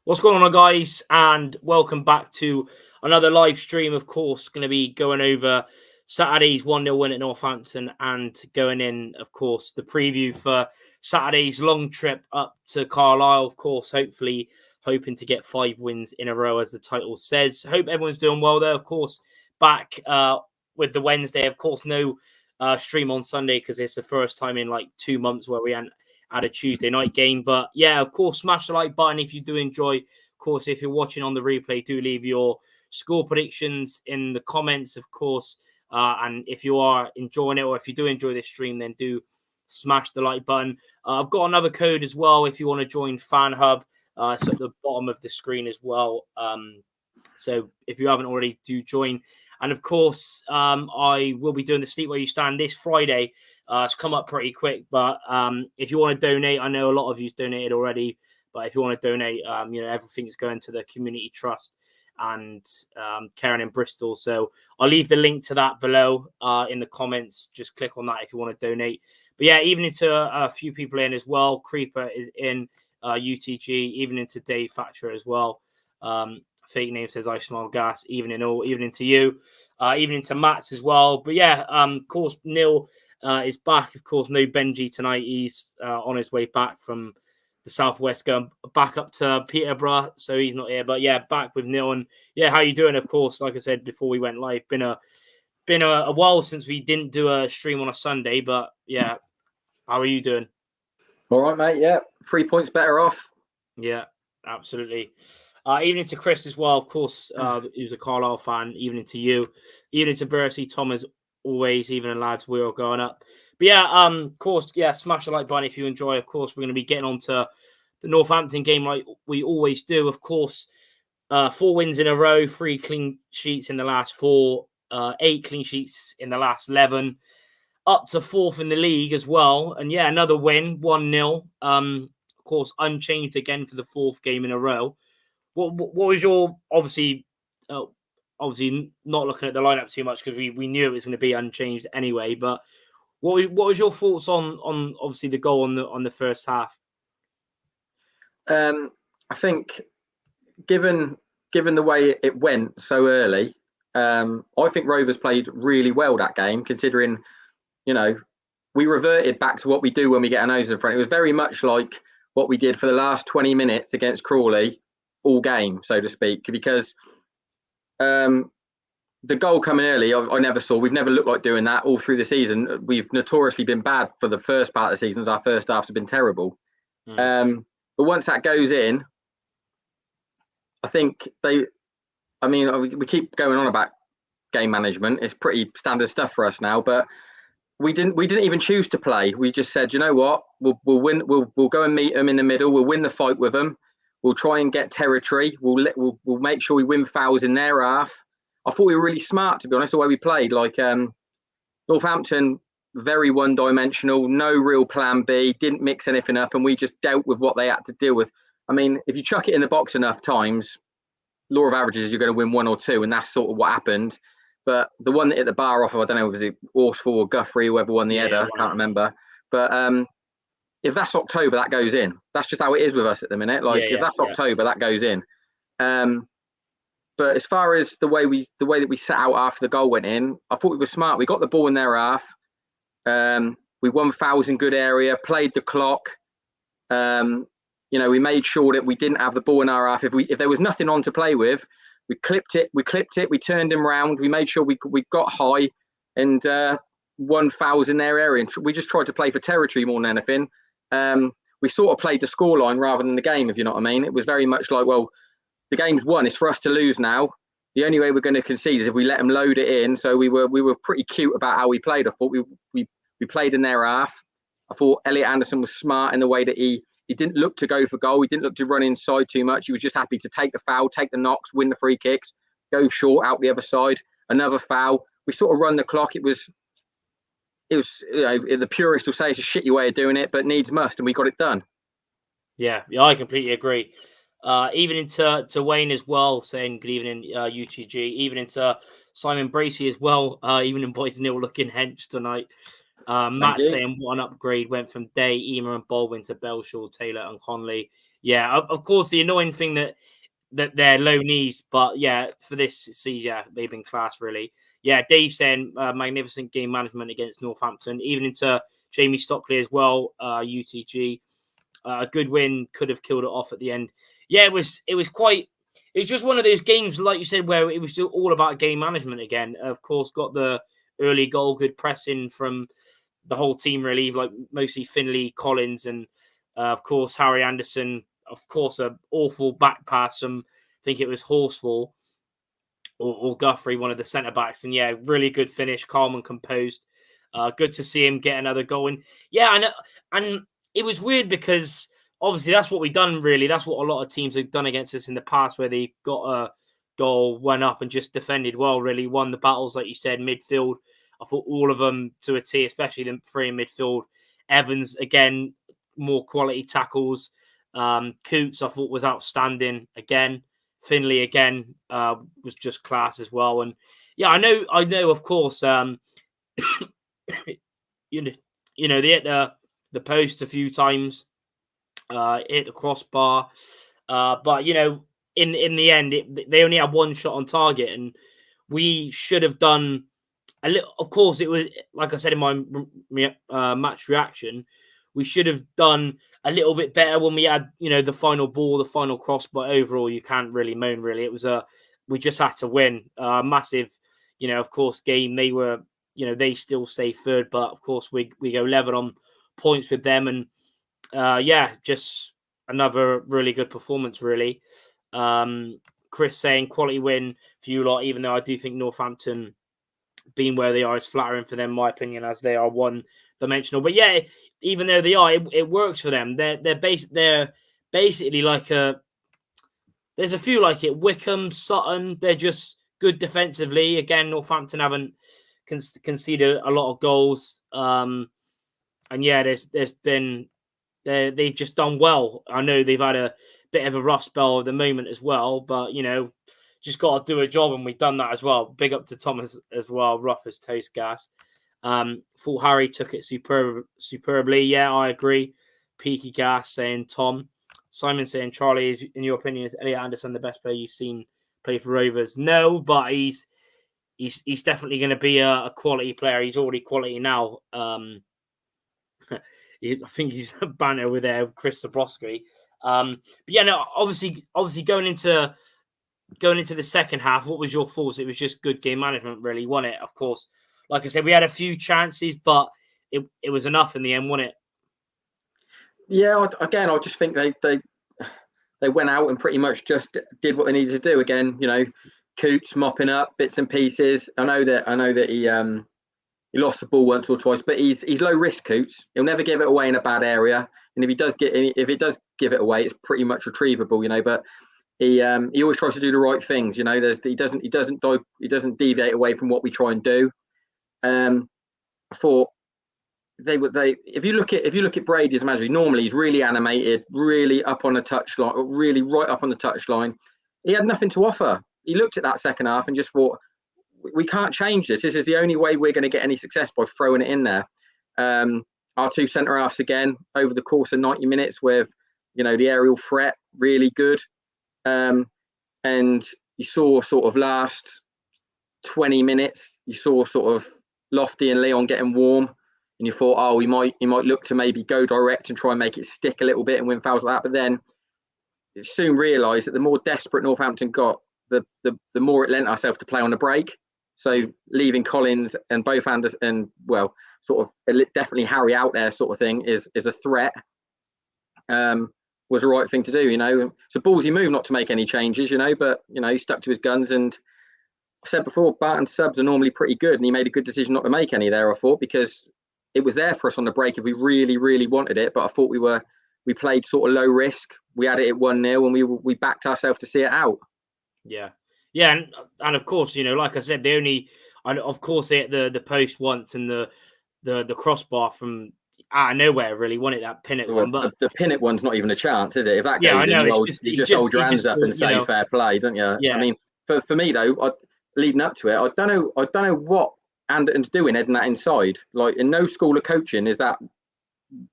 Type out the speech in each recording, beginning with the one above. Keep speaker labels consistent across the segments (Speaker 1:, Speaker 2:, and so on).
Speaker 1: What's going on, guys? And welcome back to another live stream. Of course, going to be going over Saturday's 1-0 win at Northampton and going in, of course, the preview for Saturday's long trip up to Carlisle. Of course, hopefully hoping to get 5 wins in a row, as the title says. Hope everyone's doing well there. Of course, back with the Wednesday. Of course, no stream on Sunday because it's the first time in like 2 months where we hadn't had a Tuesday night game. But yeah, of course, smash the like button if you do enjoy. Of course, if you're watching on the replay, do leave your score predictions in the comments, of course. And if you are enjoying it, or if you do enjoy this stream, then do smash the like button. I've got another code as well if you want to join Fan Hub. It's at the bottom of the screen as well. So if you haven't already, do join. And of course, I will be doing the Sleep Where You Stand this Friday. It's come up pretty quick, but if you want to donate, I know a lot of you've donated already, but if you want to donate, everything's going to the community trust and Karen in Bristol. So I'll leave the link to that below in the comments. Just click on that if you want to donate. But yeah, evening to a few people in as well. Creeper is in, UTG, evening to Dave Thatcher as well. Fake name says I smell gas. Evening to you. Evening to Matt's as well. But yeah, of course, Neil is back. Of course, no Benji tonight. He's on his way back from the southwest, going back up to Peterborough, so he's not here. But yeah, back with Neil. And yeah, how you doing? Of course, like I said before we went live, been a while since we didn't do a stream on a Sunday. But yeah, how are you doing?
Speaker 2: All right, mate. Yeah, 3 points better off.
Speaker 1: Yeah, absolutely. Evening to Chris as well, of course, who's a Carlisle fan. Evening to you. Evening to Bertie, Tom, as always. Evening, lads. We're all going up. But yeah, of course, yeah, smash the like button if you enjoy. Of course, we're going to be getting on to the Northampton game like we always do. Of course, 4 wins in a row, 3 clean sheets in the last 4, 8 clean sheets in the last 11, up to 4th in the league as well. And yeah, another win, 1-0. Of course, unchanged again for the 4th game in a row. What was your obviously not looking at the lineup too much because we knew it was going to be unchanged anyway. But what was your thoughts on obviously the goal on the first half?
Speaker 2: I think given the way it went so early, I think Rovers played really well that game. Considering, we reverted back to what we do when we get a nose in front. It was very much like what we did for the last 20 minutes against Crawley. All game, so to speak, because the goal coming early, I never saw. We've never looked like doing that all through the season. We've notoriously been bad for the first part of the season. Our first halves have been terrible. But once that goes in, I think we keep going on about game management. It's pretty standard stuff for us now, but we didn't even choose to play. We just said, you know what, we'll win. We'll go and meet them in the middle. We'll win the fight with them. We'll try and get territory. We'll make sure we win fouls in their half. I thought we were really smart, to be honest, the way we played. Like Northampton, very one-dimensional, no real plan B, didn't mix anything up, and we just dealt with what they had to deal with. I mean, if you chuck it in the box enough times, law of averages, you're going to win 1 or 2, and that's sort of what happened. But the one that hit the bar off of, I don't know, was it Horsfall or Guthrie, whoever won the header, I can't remember. But if that's October, that goes in. That's just how it is with us at the minute. If that's October, that goes in. But as far as the way that we set out after the goal went in, I thought we were smart. We got the ball in their half. We won fouls in good area, played the clock. We made sure that we didn't have the ball in our half. If there was nothing on to play with, we clipped it. We turned him round. We made sure we got high and won fouls in their area. And we just tried to play for territory more than anything. We sort of played the scoreline rather than the game, if you know what I mean. It was very much like, well, the game's won. It's for us to lose now. The only way we're going to concede is if we let them load it in. So we were pretty cute about how we played. I thought we played in their half. I thought Elliot Anderson was smart in the way that he didn't look to go for goal. He didn't look to run inside too much. He was just happy to take the foul, take the knocks, win the free kicks, go short out the other side, another foul. We sort of run the clock. It was the purist will say it's a shitty way of doing it, but needs must, and we got it done.
Speaker 1: Yeah, I completely agree. Evening to Wayne as well, saying good evening, UTG. Evening to Simon Bracey as well. Evening, boys. Neil looking hench tonight. Matt saying, what an upgrade, went from Day, Emer and Baldwin to Belshaw, Taylor and Conley. Yeah, of course, the annoying thing that they're low knees, but yeah, for this season, yeah, they've been class, really. Yeah, Dave saying magnificent game management against Northampton, even into Jamie Stockley as well, UTG. A good win, could have killed it off at the end. Yeah, it was just one of those games, like you said, where it was all about game management again. Of course, got the early goal, good pressing from the whole team, really, like mostly Finley, Collins, and of course, Harry Anderson. Of course, an awful back pass from, I think it was Horsfall or Guthrie, one of the centre backs. And yeah, really good finish, calm and composed. Good to see him get another goal. And yeah, and it was weird because obviously that's what we've done, really. That's what a lot of teams have done against us in the past, where they got a goal, went up and just defended well, really won the battles, like you said, midfield. I thought all of them to a T, especially the three in midfield. Evans, again, more quality tackles. Coots, I thought, was outstanding again. Finley, again, was just class as well. And yeah, I know, of course, you know, they hit the post a few times, hit the crossbar, but you know, in the end, they only had one shot on target, and we should have done a little. Of course, it was, like I said in my match reaction, we should have done a little bit better when we had, you know, the final ball, the final cross. But overall, you can't really moan. Really, it was we just had to win. Massive, you know, of course, game. They were, you know, they still stay third, but of course, we go level on points with them, and yeah, just another really good performance, really. Chris saying quality win for you lot, even though I do think Northampton being where they are is flattering for them, in my opinion, as they are one-dimensional. But yeah, even though they are, it works for them. They're basically like there's a few like it. Wickham, Sutton, they're just good defensively. Again, Northampton haven't conceded a lot of goals. And yeah, they've just done well. I know they've had a bit of a rough spell at the moment as well, but you know, just got to do a job, and we've done that as well. Big up to Thomas as well, rough as toast gas. Thought Harry took it superbly. Yeah, I agree. Peaky gas saying Tom. Simon saying, Charlie, is, in your opinion, is Elliot Anderson the best player you've seen play for Rovers? No, but he's definitely going to be a quality player. He's already quality now. I think he's a banner with Chris Zabrowski. But yeah, no, obviously going into the second half, what was your thoughts? It was just good game management, really, wasn't it? Of course, like I said, we had a few chances, but it was enough in the end, wasn't it?
Speaker 2: Yeah, again, I just think they went out and pretty much just did what they needed to do. Again, you know, Coots mopping up bits and pieces. I know that he lost the ball once or twice, but he's low risk, Coots. He'll never give it away in a bad area, and if it does give it away, it's pretty much retrievable, you know. But he always tries to do the right things, you know. He doesn't deviate away from what we try and do. I thought if you look at Brady as a manager, normally he's really animated, really up on the touchline, really right up on the touchline. He had nothing to offer. He looked at that second half and just thought, we can't change this. This is the only way we're going to get any success, by throwing it in there. Our two centre halves again over the course of 90 minutes with, you know, the aerial threat really good. And you saw sort of last 20 minutes, you saw sort of Lofty and Leon getting warm, and you thought, oh, he might look to maybe go direct and try and make it stick a little bit and win fouls like that. But then it soon realised that the more desperate Northampton got, the more it lent ourselves to play on the break. So leaving Collins and both Anderson, and well, sort of definitely Harry out there, sort of thing, is a threat. Was the right thing to do, you know. It's a ballsy move not to make any changes, you know, but you know, he stuck to his guns. And I've said before, Barton's subs are normally pretty good, and he made a good decision not to make any there, I thought, because it was there for us on the break if we really, really wanted it. But I thought we played sort of low risk. We had it at 1-0, and we backed ourselves to see it out.
Speaker 1: Yeah. Yeah, and of course, you know, like I said, they only, of course, they hit the post once, and the crossbar from out of nowhere really wanted that Pinnock one. But
Speaker 2: the Pinnock one's not even a chance, is it? If that goes
Speaker 1: I know,
Speaker 2: you just hold your hands up and say fair play, don't you?
Speaker 1: Yeah.
Speaker 2: I mean, for me though, leading up to it, I don't know what Anderton's doing, heading that inside. Like, in no school of coaching is that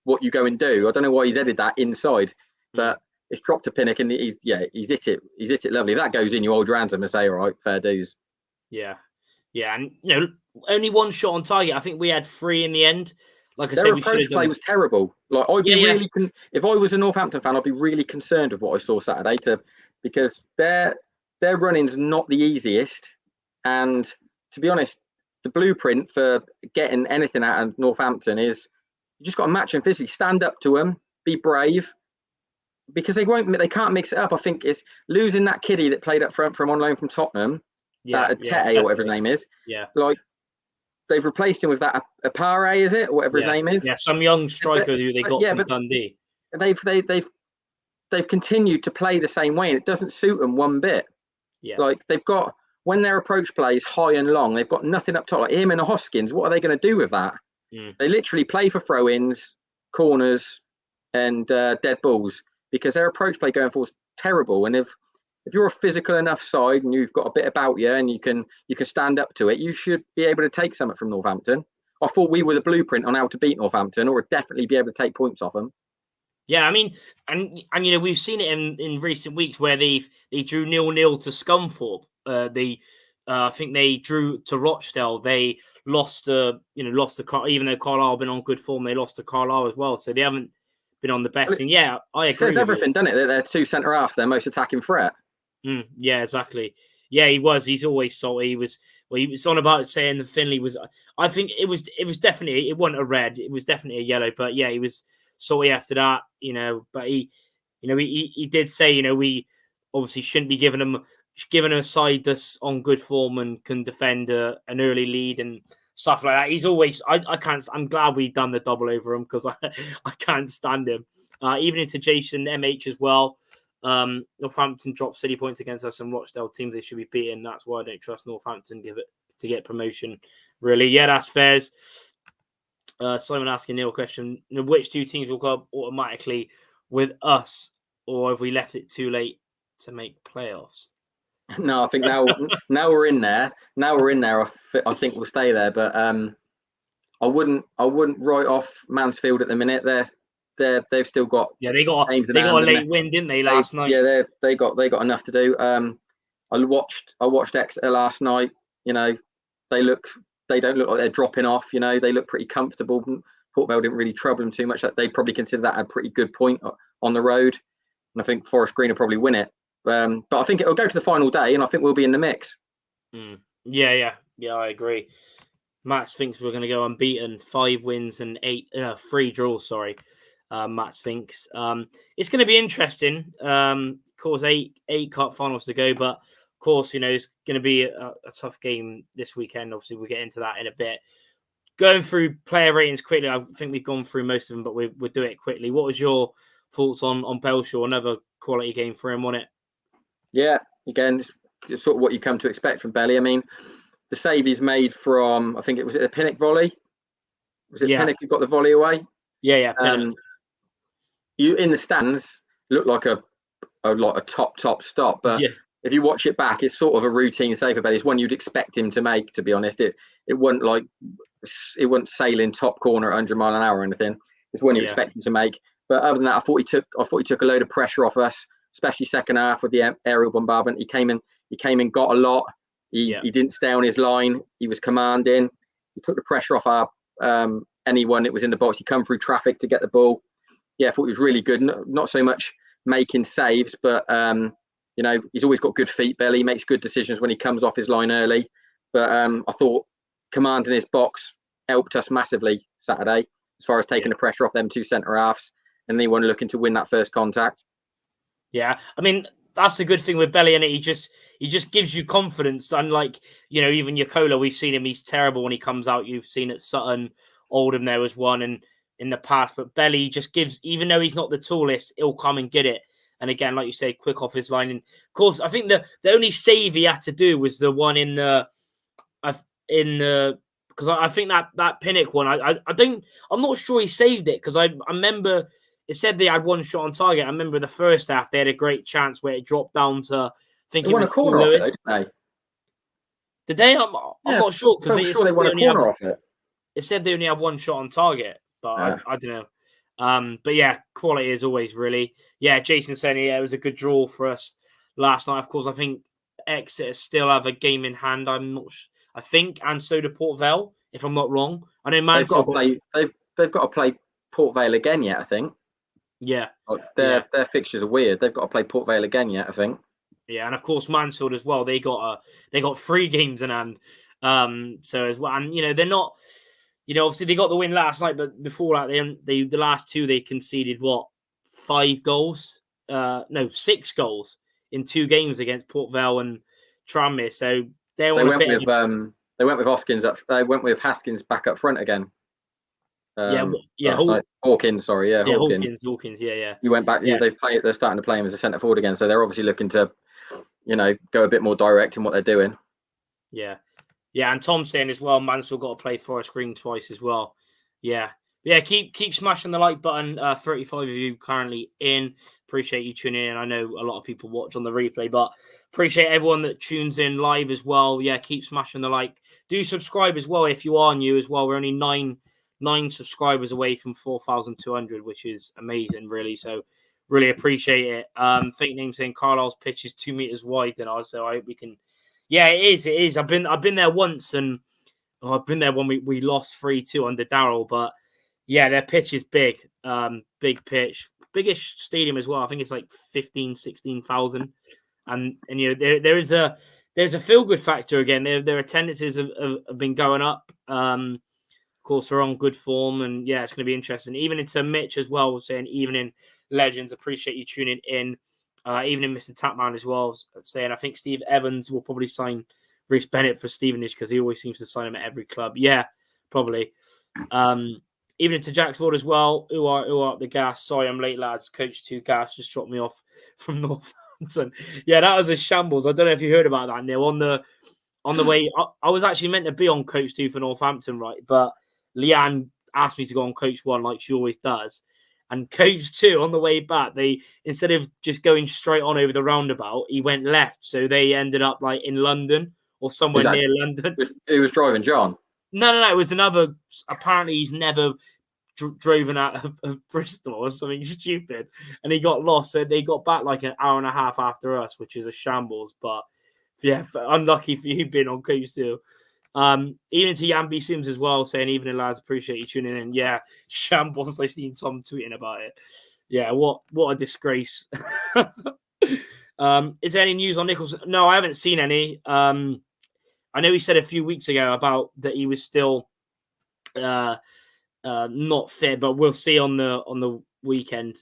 Speaker 2: what you go and do. I don't know why he's headed that inside, but it's dropped to Pinnock, and he's hit it. He's hit it lovely. If that goes in, you hold your hands up and say, all right, fair dues.
Speaker 1: Yeah. And only one shot on target. I think we had 3 in the end. Like I said,
Speaker 2: their approach play was terrible. Like, I'd be really if I was a Northampton fan, I'd be really concerned with what I saw Saturday, because their running's not the easiest. And to be honest, the blueprint for getting anything out of Northampton is you just got to match them physically, stand up to them, be brave, because they can't mix it up. I think it's losing that kiddie that played up front from on loan from Tottenham, Tete or whatever his name is.
Speaker 1: Yeah,
Speaker 2: like, they've replaced him with that Apare, is it, or whatever his name is?
Speaker 1: Yeah, some young striker who they got from Dundee.
Speaker 2: They've continued to play the same way, and it doesn't suit them one bit.
Speaker 1: Yeah,
Speaker 2: like, they've got, when their approach play is high and long, they've got nothing up top. Like him and the Hoskins, what are they going to do with that? They literally play for throw-ins, corners, and dead balls, because their approach play going forward is terrible. And if you're a physical enough side and you've got a bit about you and you can stand up to it, you should be able to take something from Northampton. I thought we were the blueprint on how to beat Northampton, or definitely be able to take points off them.
Speaker 1: Yeah, I mean, and we've seen it in recent weeks where they drew 0-0 to Scunthorpe. I think they drew to Rochdale. They lost to even though Carlisle have been on good form, they lost to Carlisle as well. So they haven't been on the best. And yeah, I agree. It
Speaker 2: says everything, doesn't it? That they're 2 centre halves, their most attacking threat.
Speaker 1: Yeah, exactly. Yeah, he was. He's always salty. He was on about saying that Finley was. I think it was definitely, it wasn't a red. It was definitely a yellow. But yeah, he was salty after that. But he did say, we obviously shouldn't be giving him a side that's on good form and can defend an early lead and stuff like that. He's always. I can't. I'm glad we've done the double over him, because I can't stand him. Even into Jason MH as well. Northampton dropped city points against us and Rochdale, teams they should be beating. That's why I don't trust Northampton to get promotion. Really, yeah, that's fair. Simon asking Neil a question: which 2 teams will go up automatically with us, or have we left it too late to make playoffs?
Speaker 2: No, I think now we're in there. Now we're in there. I think we'll stay there. But I wouldn't write off Mansfield at the minute. They've still got
Speaker 1: they got a late win, didn't they, last night?
Speaker 2: Yeah, they got enough to do. I watched Exeter last night. They don't look like they're dropping off. They look pretty comfortable. Port Vale didn't really trouble them too much. They probably consider that a pretty good point on the road, and I think Forest Green will probably win it. But I think it'll go to the final day, and I think we'll be in the mix.
Speaker 1: Yeah, I agree. Matt thinks we're going to go unbeaten, 5 wins and 3 draws. Sorry. Matt thinks it's going to be interesting. Of course, 8 cup finals to go, but of course, it's going to be a tough game this weekend. Obviously, we'll get into that in a bit. Going through player ratings quickly, I think we've gone through most of them, but we'll do it quickly. What was your thoughts on Belshaw? Another quality game for him, wasn't it?
Speaker 2: Yeah, again, it's sort of what you come to expect from Belly. I mean, the save he's made from, I think it was a Pinnock volley. Was it Pinnock who got the volley away?
Speaker 1: Yeah, Pinnock.
Speaker 2: You in the stands look like a top stop, but if you watch it back, it's sort of a routine save for Belly. It's one you'd expect him to make. To be honest, it wasn't sailing top corner at 100 mile an hour or anything. It's one you expect him to make. But other than that, I thought he took a load of pressure off us, especially second half with the aerial bombardment. He came in, got a lot. He didn't stay on his line. He was commanding. He took the pressure off our anyone that was in the box. He come through traffic to get the ball. Yeah, I thought he was really good. Not so much making saves, but he's always got good feet, Belly. He makes good decisions when he comes off his line early. But I thought commanding his box helped us massively Saturday as far as taking the pressure off them 2 centre halves and anyone looking to win that first contact. Yeah,
Speaker 1: I mean, that's a good thing with Belly, and he just gives you confidence. Unlike even Yakola, we've seen him; he's terrible when he comes out. You've seen it Sutton, Oldham. There was one, and in the past, but Belly just gives. Even though he's not the tallest, he'll come and get it. And again, like you say, quick off his line. And of course, I think the only save he had to do was the one because I think that Pinnock one. I'm not sure he saved it, because I remember. It said they had 1 shot on target. I remember the first half, they had a great chance where it dropped down to, I think
Speaker 2: they won a corner off it, didn't they?
Speaker 1: Did they? I'm
Speaker 2: Yeah,
Speaker 1: not sure because
Speaker 2: I'm sure they won a corner off it.
Speaker 1: It said they only have one shot on target, but I don't know. But yeah, quality is always really. Yeah, Jason saying it was a good draw for us last night. Of course, I think Exeter still have a game in hand. I'm not. I think, and so do Port Vale, if I'm not wrong. I know Mansell
Speaker 2: they've got to play Port Vale again yet. I think.
Speaker 1: Yeah,
Speaker 2: their fixtures are weird. They've got to play Port Vale again yet. I think.
Speaker 1: Yeah, and of course Mansfield as well. They got 3 games in hand. So as well, and they're not. Obviously they got the win last night, but before that, the last 2 they conceded 5 goals? No, 6 goals in 2 games against Port Vale and Tranmere. So they went
Speaker 2: with Hoskins they went with Haskins back up front again. Hawkins, sorry,
Speaker 1: Hawkins, yeah.
Speaker 2: You went back. Yeah. They're starting to play him as a centre forward again, so they're obviously looking to, go a bit more direct in what they're doing.
Speaker 1: Yeah, and Tom's saying as well, Mansfield got to play Forest Green twice as well. Yeah. Keep smashing the like button. 35 of you currently in. Appreciate you tuning in. I know a lot of people watch on the replay, but appreciate everyone that tunes in live as well. Yeah, keep smashing the like. Do subscribe as well if you are new as well. We're only nine subscribers away from 4,200, which is amazing, really. So really appreciate it. Fake name saying Carlisle's pitch is 2 meters wide, and so I hope we can. Yeah, it is. I've been there once, and I've been there when we lost 3-2 under Darrell. But yeah, their pitch is big, big pitch, biggish stadium as well. I think it's like 16,000, and there's a feel good factor again. Their attendances have been going up. Of course, they're on good form, and yeah, it's going to be interesting. Even into Mitch as well, saying evening legends. Appreciate you tuning in. Evening, Mr. Tapman as well, saying I think Steve Evans will probably sign Reece Bennett for Stevenage because he always seems to sign him at every club. Yeah, probably. Evening to Jacksford as well. Who are up the gas? Sorry, I'm late, lads. Coach 2 gas just dropped me off from Northampton. Yeah, that was a shambles. I don't know if you heard about that, Neil. On the way, I was actually meant to be on Coach 2 for Northampton, right? But Leanne asked me to go on Coach 1 like she always does. And Coach 2, on the way back, instead of just going straight on over the roundabout, he went left. So they ended up like in London or somewhere near London.
Speaker 2: He was driving John.
Speaker 1: No. It was another. Apparently, he's never driven out of Bristol or something stupid. And he got lost. So they got back like an hour and a half after us, which is a shambles. But yeah, unlucky for you being on Coach 2. Even to Jan B. Sims as well, saying evening lads, appreciate you tuning in. Yeah, shambles. I seen Tom tweeting about it. Yeah, what a disgrace. Is there any news on Nicholson? No, I haven't seen any. I know he said a few weeks ago about that he was still not fit, but we'll see on the weekend.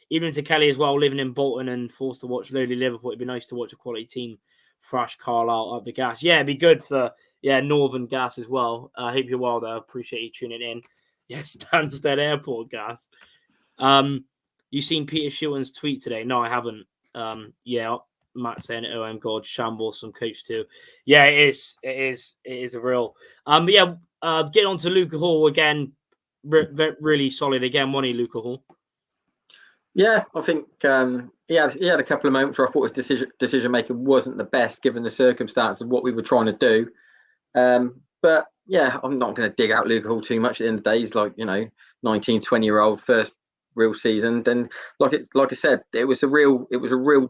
Speaker 1: Even to Kelly as well, living in Bolton and forced to watch lowly Liverpool. It'd be nice to watch a quality team thrash Carlisle up the gas. Yeah, it'd be good for Northern Gas as well. I hope you're well there. Appreciate you tuning in. Yes, Stansted Airport Gas. You seen Peter Shilton's tweet today? No, I haven't. Matt saying, "Oh, God, shambles from Coach 2." Yeah, it is a real. Get on to Luca Hall again. Really solid again, wasn't he, Luca Hall?
Speaker 2: Yeah, I think he had a couple of moments where I thought his decision making wasn't the best given the circumstances of what we were trying to do. But yeah, I'm not going to dig out Luca Hall too much. At the end of the day, he's like 19, 20-year-old first real season. Then like I said, it was a real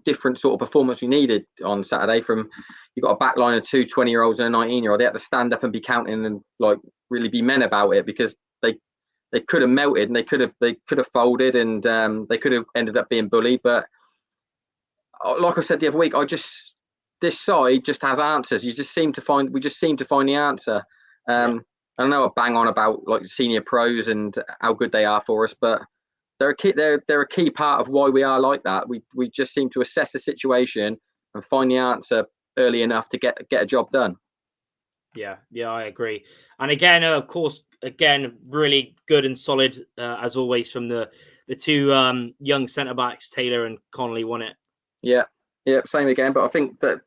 Speaker 2: different sort of performance we needed on Saturday. From you got a back line of 2 20-year-olds and a 19-year-old. They had to stand up and be counting and like really be men about it because they could have melted and they could have folded and they could have ended up being bullied. But like I said the other week, this side just has answers. We just seem to find the answer. I know I bang on about like senior pros and how good they are for us, but they're a key part of why we are like that. We just seem to assess the situation and find the answer early enough to get a job done.
Speaker 1: Yeah, I agree. And again, of course, really good and solid as always from the 2 young centre backs, Taylor and Connolly, won it.
Speaker 2: Yeah, same again. But I think that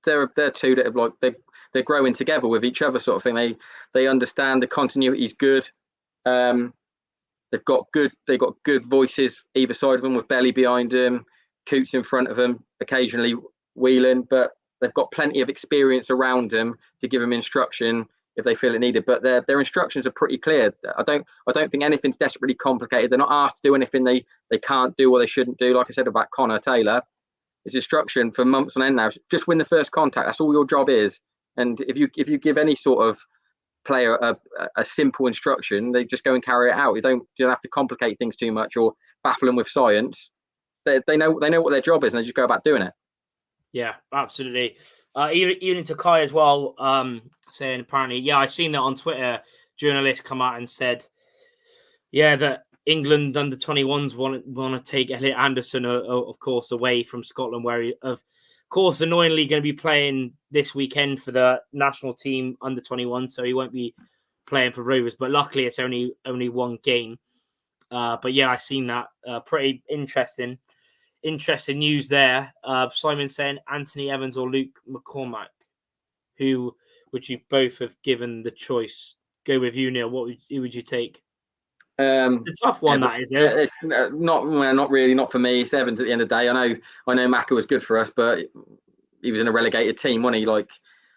Speaker 2: they're 2 that have they're growing together with each other, sort of thing. They understand the continuity is good. They've got good voices either side of them with Belly behind them, Coots in front of them, occasionally wheeling. But they've got plenty of experience around them to give them instruction if they feel it needed. But their instructions are pretty clear. I don't think anything's desperately complicated. They're not asked to do anything they can't do or they shouldn't do. Like I said about Connor Taylor, it's instruction for months on end now. Just win the first contact. That's all your job is. And if you give any sort of player a simple instruction, they just go and carry it out. You don't have to complicate things too much or baffle them with science. They know what their job is, and they just go about doing it.
Speaker 1: Yeah, absolutely. Even into Kai as well, saying apparently, I've seen that on Twitter. Journalists come out and said, that England under 21s want to take Elliot Anderson, of course, away from Scotland, where he, of course, annoyingly going to be playing this weekend for the national team under 21, so he won't be playing for Rovers. But luckily, it's only one game. But yeah, I've seen that. Pretty interesting news there. Simon saying Anthony Evans or Luke McCormack. Who would you both have given the choice? Go with you, Neil. Who would you take? It's a tough one, that is.
Speaker 2: It's not really, not for me. It's Evans at the end of the day. I know Macca was good for us, but he was in a relegated team, wasn't he? Like,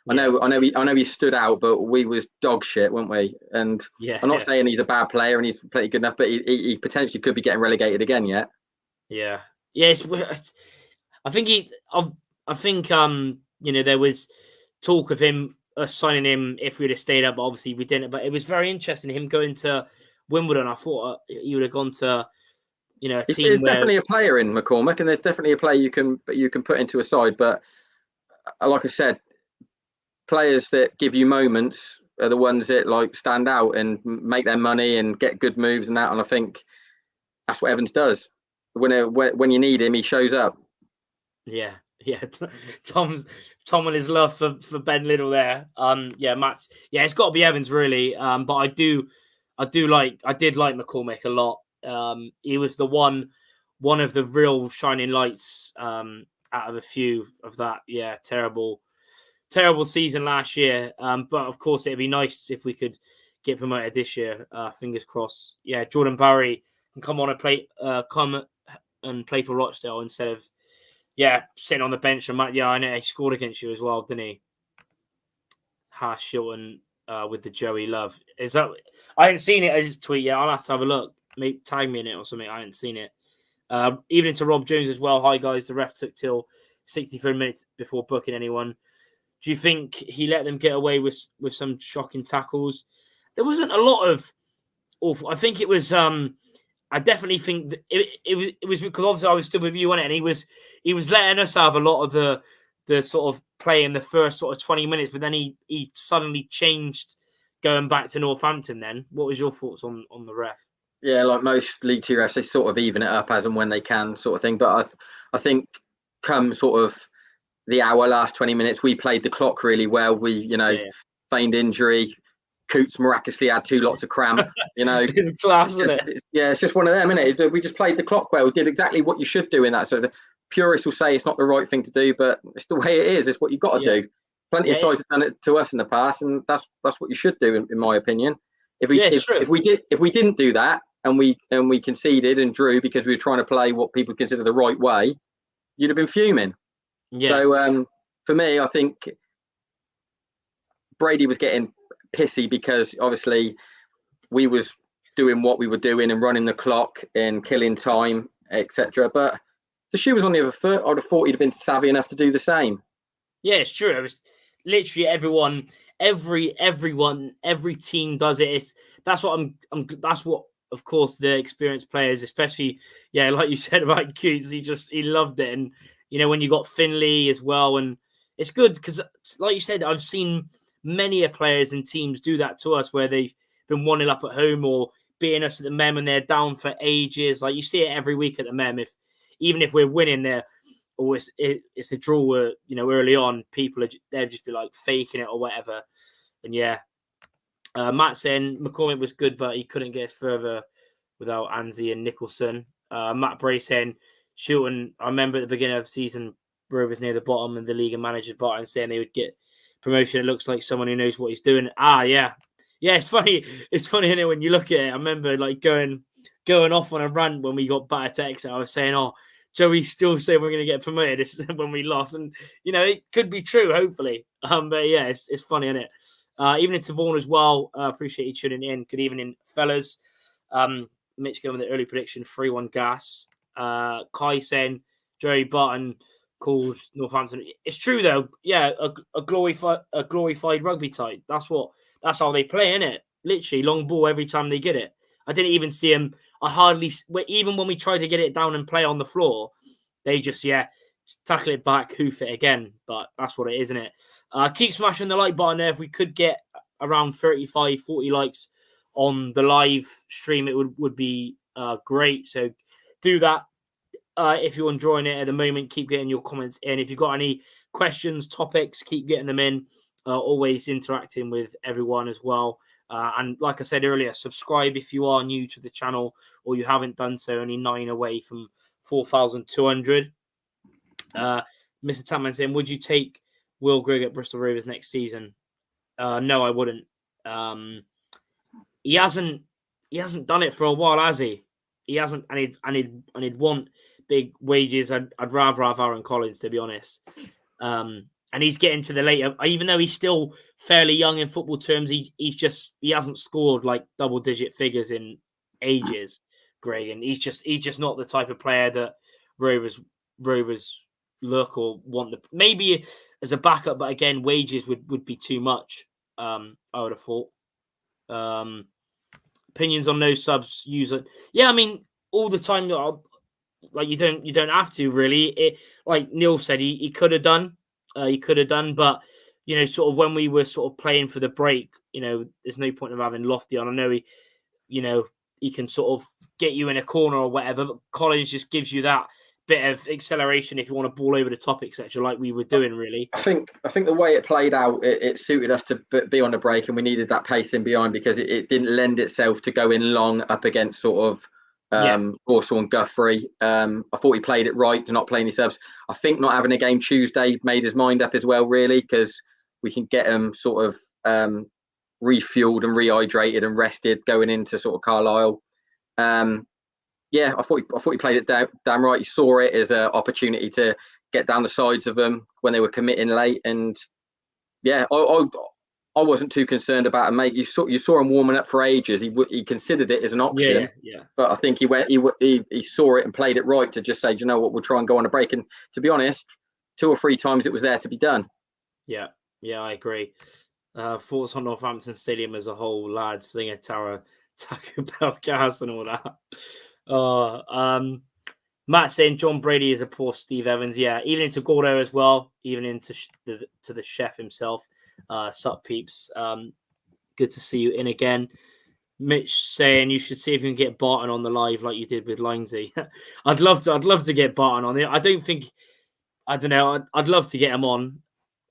Speaker 2: I know he stood out, but we was dog shit, weren't we? And I'm not saying he's a bad player and he's pretty good enough, but he potentially could be getting relegated again yet.
Speaker 1: Yeah. Yes, I think there was talk of him signing him if we'd have stayed up, but obviously we didn't. But it was very interesting him going to Wimbledon. I thought he would have gone to a team. There's
Speaker 2: definitely a player in McCormack, and there's definitely a player you can put into a side. But like I said, players that give you moments are the ones that like stand out and make their money and get good moves and that. And I think that's what Evans does. When you need him, he shows up. Yeah.
Speaker 1: Tom and his love for Ben Little there. Matt's. It's got to be Evans really. But I did like McCormack a lot. He was the one of the real shining lights out of a few of that. Yeah, terrible season last year. But of course, it'd be nice if we could get promoted this year. Fingers crossed. Yeah, Jordan Barry can come and play for Rochdale instead of sitting on the bench. And I know he scored against you as well, didn't he? Shilton with the Joey Love. Is that? I haven't seen it as a tweet yet. I'll have to have a look. Maybe tag me in it or something. I haven't seen it. Even to Rob Jones as well. Hi guys, the ref took till 63 minutes before booking anyone. Do you think he let them get away with some shocking tackles? There wasn't a lot of awful. I think it was. I definitely think that it was because obviously I was still with you on it, and he was letting us have a lot of the sort of play in the first sort of 20 minutes, but then he suddenly changed going back to Northampton. Then, what was your thoughts on the ref?
Speaker 2: Yeah, like most League Two refs, they sort of even it up as and when they can, sort of thing. But I think come sort of the last 20 minutes, we played the clock really well. We feigned injury. Coots miraculously had 2 lots of cramp,
Speaker 1: It's class, isn't it?
Speaker 2: It's just one of them, isn't it? We just played the clock well. We did exactly what you should do in that. So the purists will say it's not the right thing to do, but it's the way it is. It's what you've got to do. Plenty of sides have done it to us in the past, and that's what you should do, in my opinion. If we didn't do that and we conceded and drew because we were trying to play what people consider the right way, you'd have been fuming. Yeah. So for me, I think Brady was getting pissy because obviously we was doing what we were doing and running the clock and killing time, etc. But the shoe was on the other foot. I'd have thought he'd have been savvy enough to do the same.
Speaker 1: Yeah, it's true. It was literally everyone, every team does it. That's what of course the experienced players, especially like you said about Coots, he loved it. And when you got Finley as well, and it's good because like you said, I've seen many players and teams do that to us where they've been 1-0 up at home or beating us at the Mem and they're down for ages. Like you see it every week at the Mem. Even if we're winning there, or it's a draw, early on, they'll just be like faking it or whatever. And Matt saying McCormick was good, but he couldn't get us further without Anzi and Nicholson. Matt Bray saying Shilton. I remember at the beginning of the season, Rovers near the bottom and the league and managers bottom, saying they would get promotion. It looks like someone who knows what he's doing. It's funny. It's funny, isn't it, when you look at it? I remember like going off on a rant when we got battered to Exeter. I was saying, Joey's still saying we're going to get promoted when we lost. And, it could be true, hopefully. But yeah, it's funny, isn't it? Evening to Vaughan as well. Appreciate you tuning in. Good evening, fellas. Mitch going with the early prediction, 3-1 Gas. Kai saying Joey Barton called Northampton. It's true, though. Yeah, a glorified rugby type. That's how they play, innit? Literally, long ball every time they get it. I didn't even see him. Even when we tried to get it down and play on the floor, they just, tackle it back, hoof it again. But that's what it is, isn't it? Keep smashing the like button there. If we could get around 35, 40 likes on the live stream, it would be great. So do that. If you're enjoying it at the moment, keep getting your comments in. If you've got any questions, topics, keep getting them in. Always interacting with everyone as well. And like I said earlier, subscribe if you are new to the channel or you haven't done so. Only 9 away from 4,200. Mr. Tamman saying, would you take Will Grigg at Bristol Rovers next season? No, I wouldn't. He hasn't done it for a while, has he? He hasn't, and he'd want big wages. I'd rather have Aaron Collins, to be honest. And he's getting to the later, even though he's still fairly young in football terms, he hasn't scored like double-digit figures in ages, Greg, and he's just not the type of player that Rovers look or want. Maybe as a backup, but again, wages would be too much. I would have thought. Opinions on no subs user. Yeah, I mean, all the time. Like you don't have to really. Like Neil said, he could have done. He could have done, but sort of when we were sort of playing for the break, there's no point of having Lofty on. I know he can sort of get you in a corner or whatever, but Collins just gives you that bit of acceleration if you want to ball over the top, etc., like we were doing, really.
Speaker 2: I think the way it played out, it suited us to be on the break, and we needed that pace in behind because it didn't lend itself to going long up against sort of Borshaw and Guthrie. I thought he played it right to not play any subs. I think not having a game Tuesday made his mind up as well, really, because we can get him sort of refueled and rehydrated and rested going into sort of Carlisle. I thought he played it damn right. He saw it as an opportunity to get down the sides of them when they were committing late, and I wasn't too concerned about him, mate. You saw him warming up for ages. He considered it as an option, but I think he saw it and played it right to just say, you know what, we'll try and go on a break. And to be honest, 2 or 3 times it was there to be done. Yeah,
Speaker 1: I agree. Thoughts on Northampton Stadium as a whole, lads. Singer Tara, Taco Bell, Gas, and all that. Matt saying John Brady is a poor Steve Evans. Yeah, even into Gordo as well, even into to the chef himself. Sup peeps, good to see you in again. Mitch saying you should see if you can get Barton on the live like you did with Lindsay. I'd love to get Barton on it. I'd love to get him on.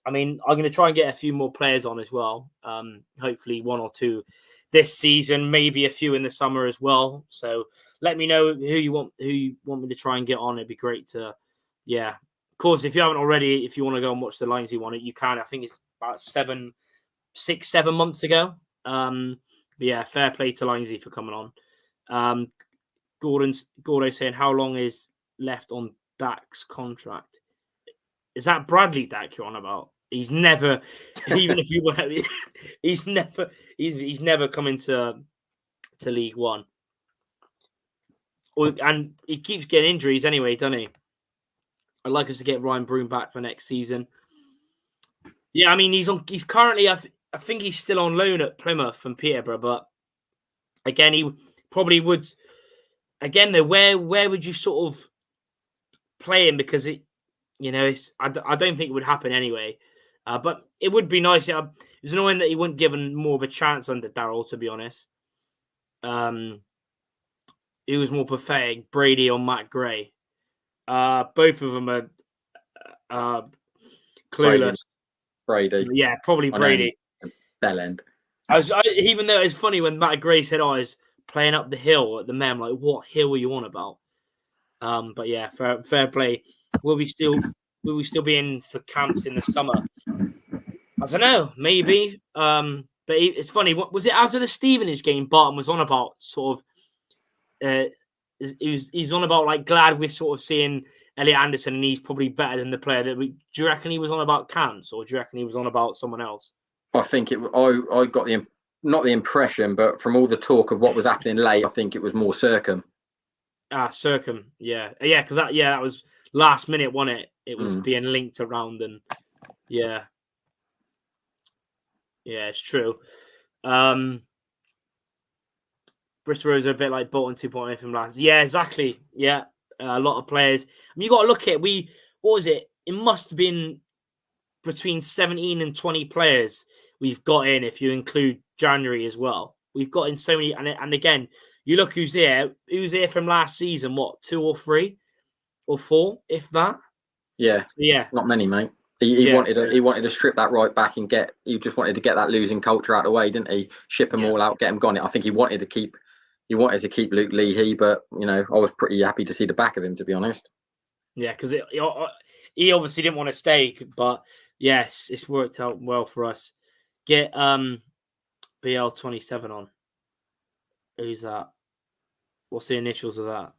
Speaker 1: I mean, I'm going to try and get a few more players on as well. Hopefully 1 or 2 this season, maybe a few in the summer as well. So let me know who you want me to try and get on. It'd be great to, Of course, if you haven't already, if you want to go and watch the Lindsay one, you can. I think it's about 6, 7 months ago. Fair play to Lindsay for coming on. Gordo saying, how long is left on Dak's contract? Is that Bradley Dak you're on about? He's never, even if you want, he's never come into League One. And he keeps getting injuries anyway, doesn't he? I'd like us to get Ryan Broom back for next season. Yeah, I mean, he's currently, I think he's still on loan at Plymouth from Peterborough, but again, he probably would. Again, though, where would you sort of play him? Because I don't think it would happen anyway. But it would be nice. It was annoying that he wasn't given more of a chance under Darryl, to be honest. He was more pathetic, Brady or Matt Gray. Both of them are clueless.
Speaker 2: Brady.
Speaker 1: Yeah, probably Brady.
Speaker 2: Bell end.
Speaker 1: Even though it's funny when Matt Gray said, I was playing up the hill at the Mem, like, what hill are you on about? But yeah, fair play. Will we still be in for camps in the summer? I don't know, maybe. But it's funny. What was it after the Stevenage game? Barton was on about sort of he's on about like glad we're sort of seeing Elliot Anderson and he's probably better than the player that we. Do you reckon he was on about Cants or do you reckon he was on about someone else?
Speaker 2: I think I got not the impression, but from all the talk of what was happening late, I think it was more Circum.
Speaker 1: Circum, yeah, because that was last minute, wasn't it? It was being linked around, and yeah, it's true. Bristol Rovers are a bit like Bolton 2.0 from last. Yeah, exactly. Yeah, a lot of players. I mean, you got to look at what was it? It must have been between 17 and 20 players we've got in, if you include January as well. We've got in so many, and again, you look who's here. Who's here from last season? What, 2 or 3 or 4, if that?
Speaker 2: Yeah, not many, mate. He wanted to strip that right back and he just wanted to get that losing culture out of the way, didn't he? Ship them all out, get them gone. I think he wanted to keep Luke Leahy, but I was pretty happy to see the back of him, to be honest.
Speaker 1: Yeah, because he obviously didn't want to stay, but yes, it's worked out well for us. Get BL27 on. Who's that? What's the initials of that?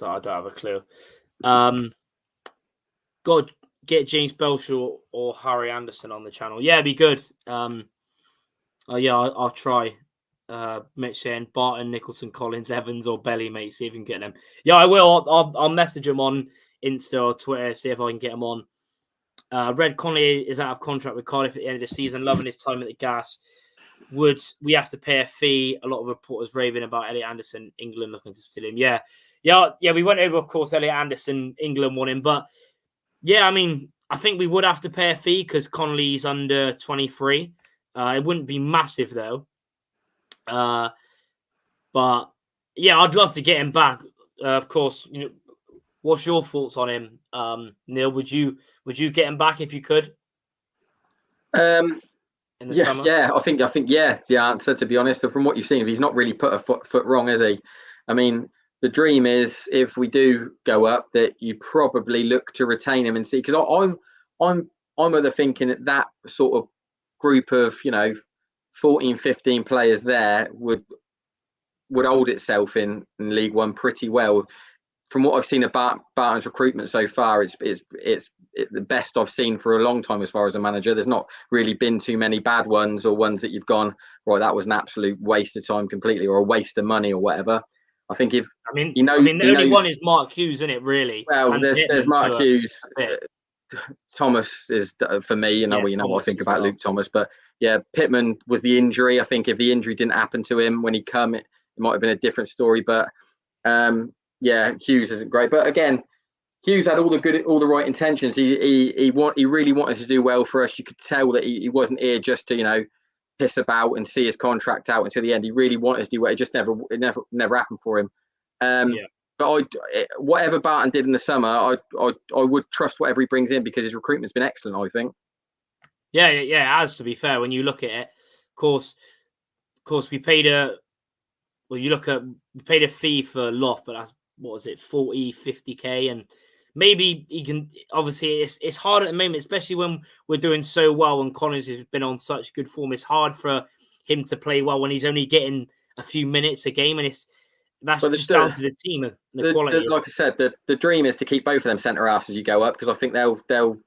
Speaker 1: I don't have a clue. Got to get James Belshaw or Harry Anderson on the channel. Yeah, it'd be good. I'll try. Mitch saying Barton, Nicholson, Collins, Evans, or Belly, mate. See if you can get them. Yeah, I will. I'll message them on Insta or Twitter. See if I can get them on. Red Connolly is out of contract with Cardiff at the end of the season. Loving his time at the Gas. Would we have to pay a fee? A lot of reporters raving about Elliot Anderson. England looking to steal him. Yeah. We went over, of course. Elliot Anderson, England won him, but yeah, I mean, I think we would have to pay a fee because Connolly's under 23. It wouldn't be massive though. But yeah, I'd love to get him back. Of course, what's your thoughts on him, Neil? Would you get him back if you could?
Speaker 2: In the summer? Yeah, I think yes. The answer, to be honest, from what you've seen, he's not really put a foot wrong, has he? I mean, the dream is if we do go up, that you probably look to retain him and see. Because I'm of the thinking that sort of group of 14, 15 players there would hold itself in League One pretty well. From what I've seen about Barton's recruitment so far, it's the best I've seen for a long time as far as a manager. There's not really been too many bad ones or ones that you've gone, right, that was an absolute waste of time completely or a waste of money or whatever. I think the only
Speaker 1: one is Mark Hughes, isn't it, really?
Speaker 2: Well, there's Mark Hughes. Thomas is, for me, what I think about Luke Thomas. But yeah, Pittman was the injury. I think if the injury didn't happen to him when he come, it might have been a different story. But Hughes isn't great. But again, Hughes had all the right intentions. He really wanted to do well for us. You could tell that he wasn't here just to piss about and see his contract out until the end. He really wanted to do well. It just never happened for him. But whatever Barton did in the summer, I would trust whatever he brings in because his recruitment's been excellent, I think.
Speaker 1: Yeah, it has, to be fair. When you look at it, of course, we paid a fee for Loft, but that's, what was it, 40, 50k, and maybe he can. Obviously, it's hard at the moment, especially when we're doing so well and Collins has been on such good form. It's hard for him to play well when he's only getting a few minutes a game, and that's just down to the team and the quality.
Speaker 2: Like I said, the dream is to keep both of them centre halves as you go up because I think they'll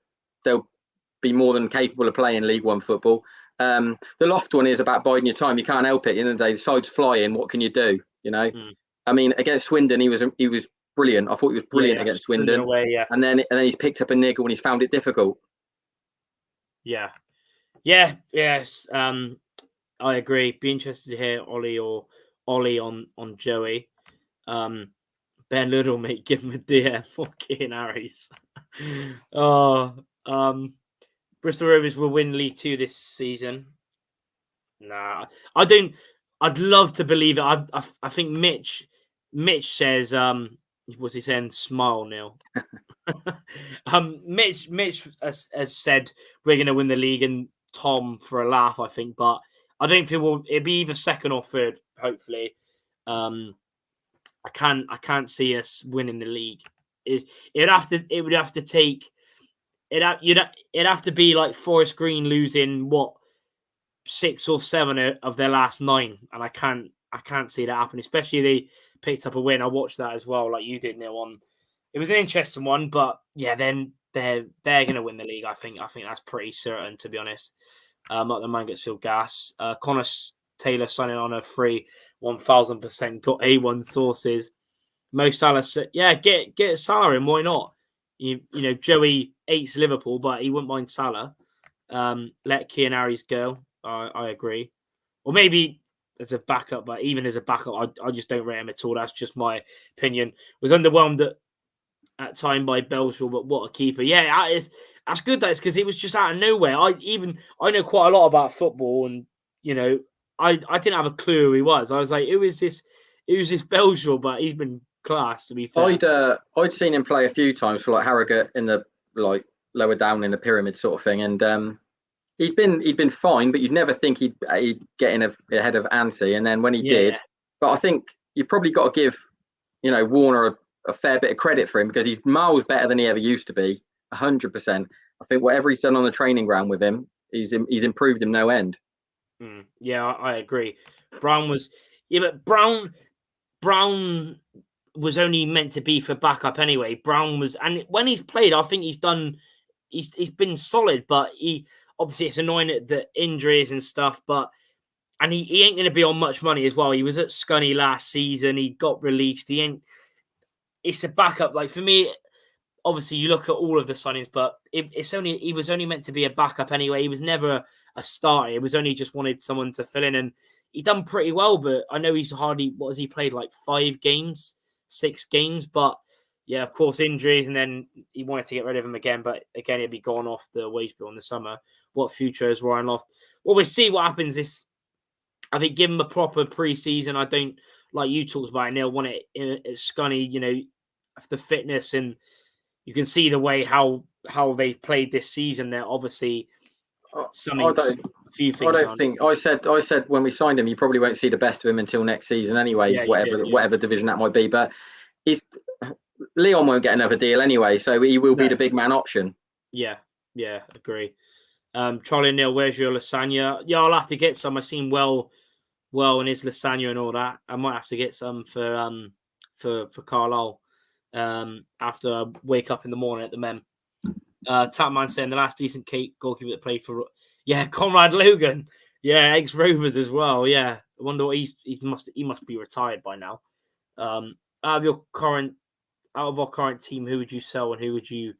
Speaker 2: be more than capable of playing League One football. The Loft one is about biding your time. You can't help it. The side's flying. What can you do? I mean, against Swindon, he was brilliant. I thought he was brilliant against Swindon.
Speaker 1: Away,
Speaker 2: and then he's picked up a niggle and he's found it difficult.
Speaker 1: Yes. I agree. Be interested to hear Ollie on Joey. Ben Little, mate, give him a DM. Fucking Harry's. Bristol Rovers will win League 2 this season. Nah, I don't. I'd love to believe it. I think Mitch says, what's he saying? Smile, Neil. Mitch has said we're going to win the league, and Tom for a laugh, I think. But I don't think it'll be either second or third. Hopefully, I can't see us winning the league. It'd have to be like Forest Green losing 6 or 7 of their last 9, and I I can't see that happen. Especially they picked up a win. I watched that as well, like you did, Neil. It was an interesting one, but yeah, then they're going to win the league. I think that's pretty certain, to be honest. Not the Mansfield Gas. Connor Taylor signing on a free 1,000%. Got A1 sources. Mo Salah said, "Yeah, get Salah in. Why not? You know, Joey hates Liverpool, but he wouldn't mind Salah. Let Kean Harris go. I agree. Or maybe as a backup, but even as a backup, I just don't rate him at all. That's just my opinion. Was underwhelmed at time by Belshaw, but what a keeper! Yeah, that's good. That's because it was just out of nowhere. I know quite a lot about football, and you know, I didn't have a clue who he was. I was like, who is this? Who's this Belshaw? But he's been class, to be fair.
Speaker 2: I'd seen him play a few times for like Harrogate in the like lower down in the pyramid sort of thing, and he'd been fine, but you'd never think he'd get in ahead of Anstey, and then when he did, but I think you probably got to give Warner a fair bit of credit for him because he's miles better than he ever used to be. 100%. I think whatever he's done on the training ground with him, he's improved him no end.
Speaker 1: Yeah, I agree. Brown was Brown was only meant to be for backup anyway. Brown was, and when he's played, I think he's been solid, but he obviously it's annoying at the injuries and stuff, and he ain't going to be on much money as well. He was at Scunny last season. He got released. It's a backup. Like for me, obviously you look at all of the signings, but he was only meant to be a backup anyway. He was never a starter. It was only just wanted someone to fill in, and he done pretty well. But I know he's hardly, what has he played, like 5 games, 6 games. But yeah, of course, injuries, and then he wanted to get rid of him again. But again, he'd be gone off the wage bill in the summer. What future is Ryan Loft? Well, we'll see what happens. I think give him a proper pre-season. I don't, like you talked about, Neil, want it at Scunny, the fitness, and you can see the way how they've played this season. They're obviously
Speaker 2: I said when we signed him, you probably won't see the best of him until next season anyway, whatever division that might be. But Leon won't get another deal anyway, so he will be the big man option.
Speaker 1: Yeah, agree. Charlie and Neil, where's your lasagna? Yeah, I'll have to get some. I've seen well in his lasagna and all that. I might have to get some for Carlisle after I wake up in the morning at the Mem. Tapman saying the last decent goalkeeper that played for Conrad Logan. Yeah, ex-Rovers as well. Yeah, I wonder what he must be retired by now. Out of our current team, who would you sell and who would you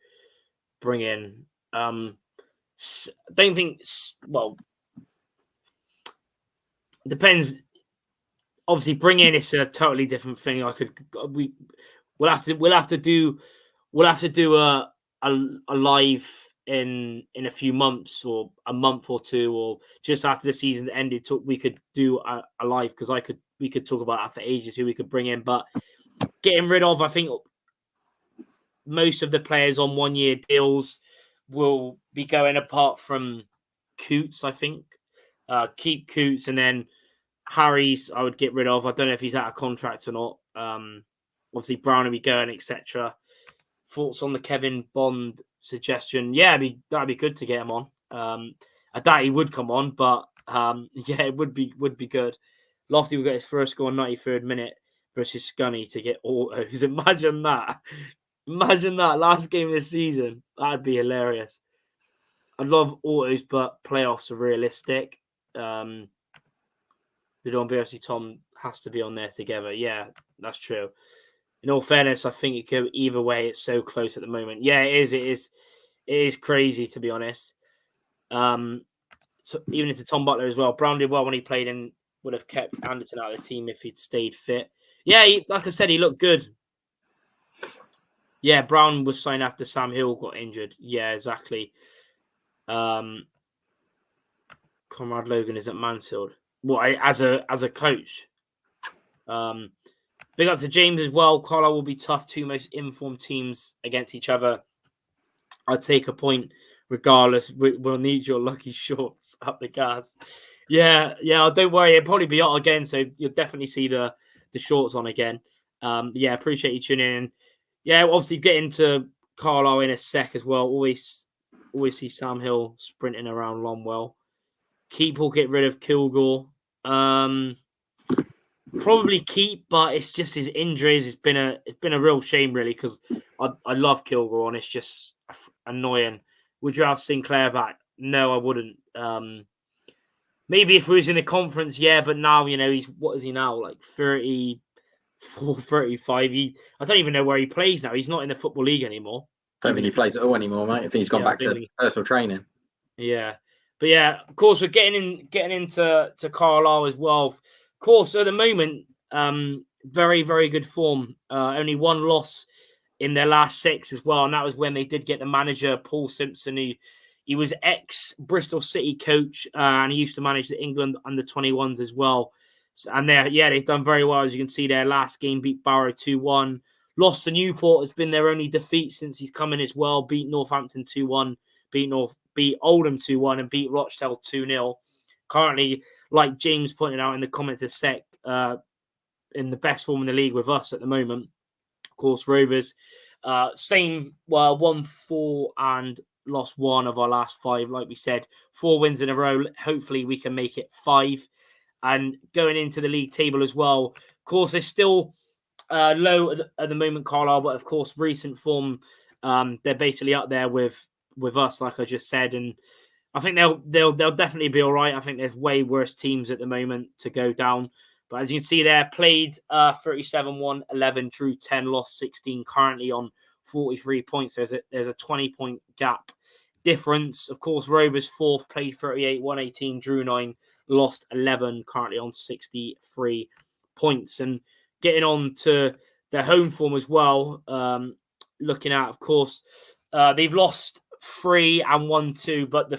Speaker 1: bring in? Don't think. Well, depends. Obviously, bring in is a totally different thing. We'll have to do a live in a few months or a month or two, or just after the season ended. We could do a live because we could talk about that for ages. Who we could bring in, but getting rid of, I think most of the players on 1-year deals will be going, apart from Coots. I think keep Coots, and then Harry's I would get rid of. I don't know if he's out of contract or not. Obviously Brown will be going, etc. Thoughts on the Kevin Bond suggestion? Yeah, that'd be good to get him on. I doubt he would come on, but yeah, it would be good. Lofty will get his first goal on 93rd minute versus Scunny to get autos. Imagine that. Imagine that last game of the season. That'd be hilarious. I'd love autos, but playoffs are realistic. Bidon, BRC, Tom has to be on there together. Yeah, that's true. In all fairness, I think it could either way. It's so close at the moment. Yeah, it is crazy, to be honest. So even into Tom Butler as well. Brown did well when he played and would have kept Anderton out of the team if he'd stayed fit. Yeah, like I said, he looked good. Yeah, Brown was signed after Sam Hill got injured. Yeah, exactly. Conrad Logan is at Mansfield. Well, as a coach. Big up to James as well. Carlisle will be tough. 2 most informed teams against each other. I'd take a point regardless. We'll need your lucky shorts up the gas. Yeah. Don't worry. It'll probably be out again, so you'll definitely see the shorts on again. Yeah, appreciate you tuning in. Yeah, obviously get into Carlisle in a sec as well. Always see Sam Hill sprinting around Longwell. Keep or get rid of Kilgore. Probably keep, but it's just his injuries. It's been a real shame, really, because I love Kilgore, and it's just annoying. Would you have Sinclair back? No, I wouldn't. Maybe if we was in the conference, yeah, but now, what is he now? Like 34, 35. I don't even know where he plays now. He's not in the Football League anymore.
Speaker 2: I don't think he plays at all anymore, mate. I think he's gone back to personal training.
Speaker 1: Yeah. But yeah, of course, we're getting into Carlisle as well. Of course, at the moment, very, very good form. Only one loss in their last 6 as well, and that was when they did get the manager, Paul Simpson. He was ex-Bristol City coach, and he used to manage the England under-21s as well. So, and they've done very well. As you can see, their last game beat Barrow 2-1. Lost to Newport. Has been their only defeat since he's come in as well. Beat Northampton 2-1. Beat Oldham 2-1 and beat Rochdale 2-0. Currently, like James pointed out in the comments a sec, in the best form in the league with us at the moment. Of course, Rovers, same, 1-4 and lost 1 of our last 5. Like we said, 4 wins in a row. Hopefully, we can make it 5. And going into the league table as well, of course, they're still low at the moment, Carlisle, but of course, recent form, they're basically up there with us, like I just said, and I think they'll definitely be all right. I think there's way worse teams at the moment to go down, but as you can see there, played 37, won 11, drew 10, lost 16, currently on 43 points. There's a 20-point gap difference. Of course, Rovers 4th, played 38, won 18, drew 9, lost 11, currently on 63 points. And getting on to their home form as well, looking at, of course, they've lost 3 and won 2, but the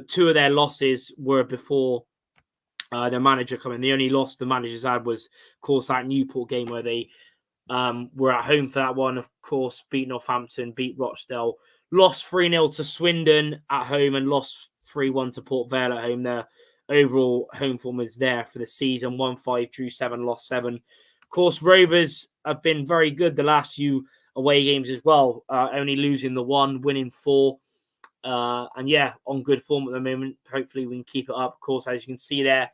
Speaker 1: 2 of their losses were before their manager coming. The only loss the managers had was, of course, that Newport game where they were at home for that one. Of course, beat Northampton, beat Rochdale, lost 3-0 to Swindon at home, and lost 3-1 to Port Vale at home. Their overall home form is there for the season: 1-5, drew 7, lost 7. Of course, Rovers have been very good the last few away games as well, only losing the 1, winning 4. And yeah, on good form at the moment. Hopefully we can keep it up. Of course, as you can see there,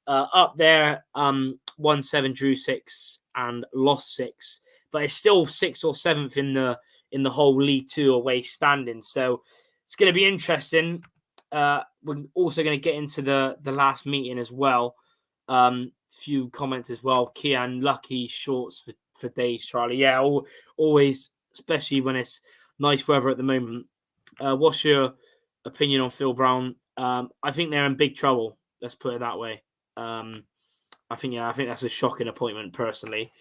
Speaker 1: up there, 1-7, drew 6 and lost 6, but it's still 6th or 7th in the whole League 2 away standing. So it's going to be interesting. We're also going to get into the last meeting as well. Few comments as well. Kian, lucky shorts for days, Charlie. Yeah, always, especially when it's nice weather at the moment. What's your opinion on Phil Brown? I think they're in big trouble. Let's put it that way. I think that's a shocking appointment personally.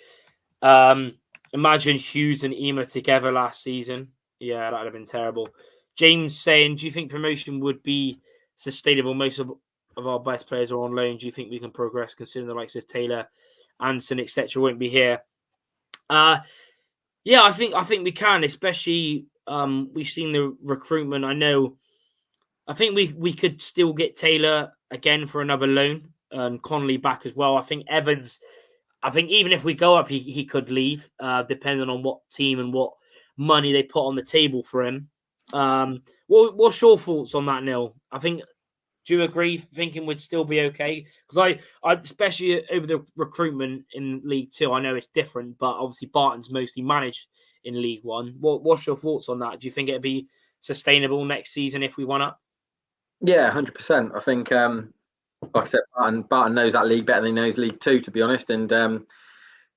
Speaker 1: Imagine Hughes and Ema together last season. Yeah, that would have been terrible. James saying, do you think promotion would be sustainable? Most of our best players are on loan. Do you think we can progress considering the likes of Taylor, Anson, etc. won't be here? Yeah, I think we can, especially we've seen the recruitment. I think we could still get Taylor again for another loan and Connolly back as well. I think Evans, even if we go up, he could leave, depending on what team and what money they put on the table for him. What's your thoughts on that, Neil? Do you agree? Thinking we'd still be okay? Because I especially over the recruitment in League 2, I know it's different, but obviously Barton's mostly managed in League 1. What's your thoughts on that? Do you think it'd be sustainable next season if we won up?
Speaker 2: Yeah, 100%. I think, like I said, Barton knows that league better than he knows League 2, to be honest. And if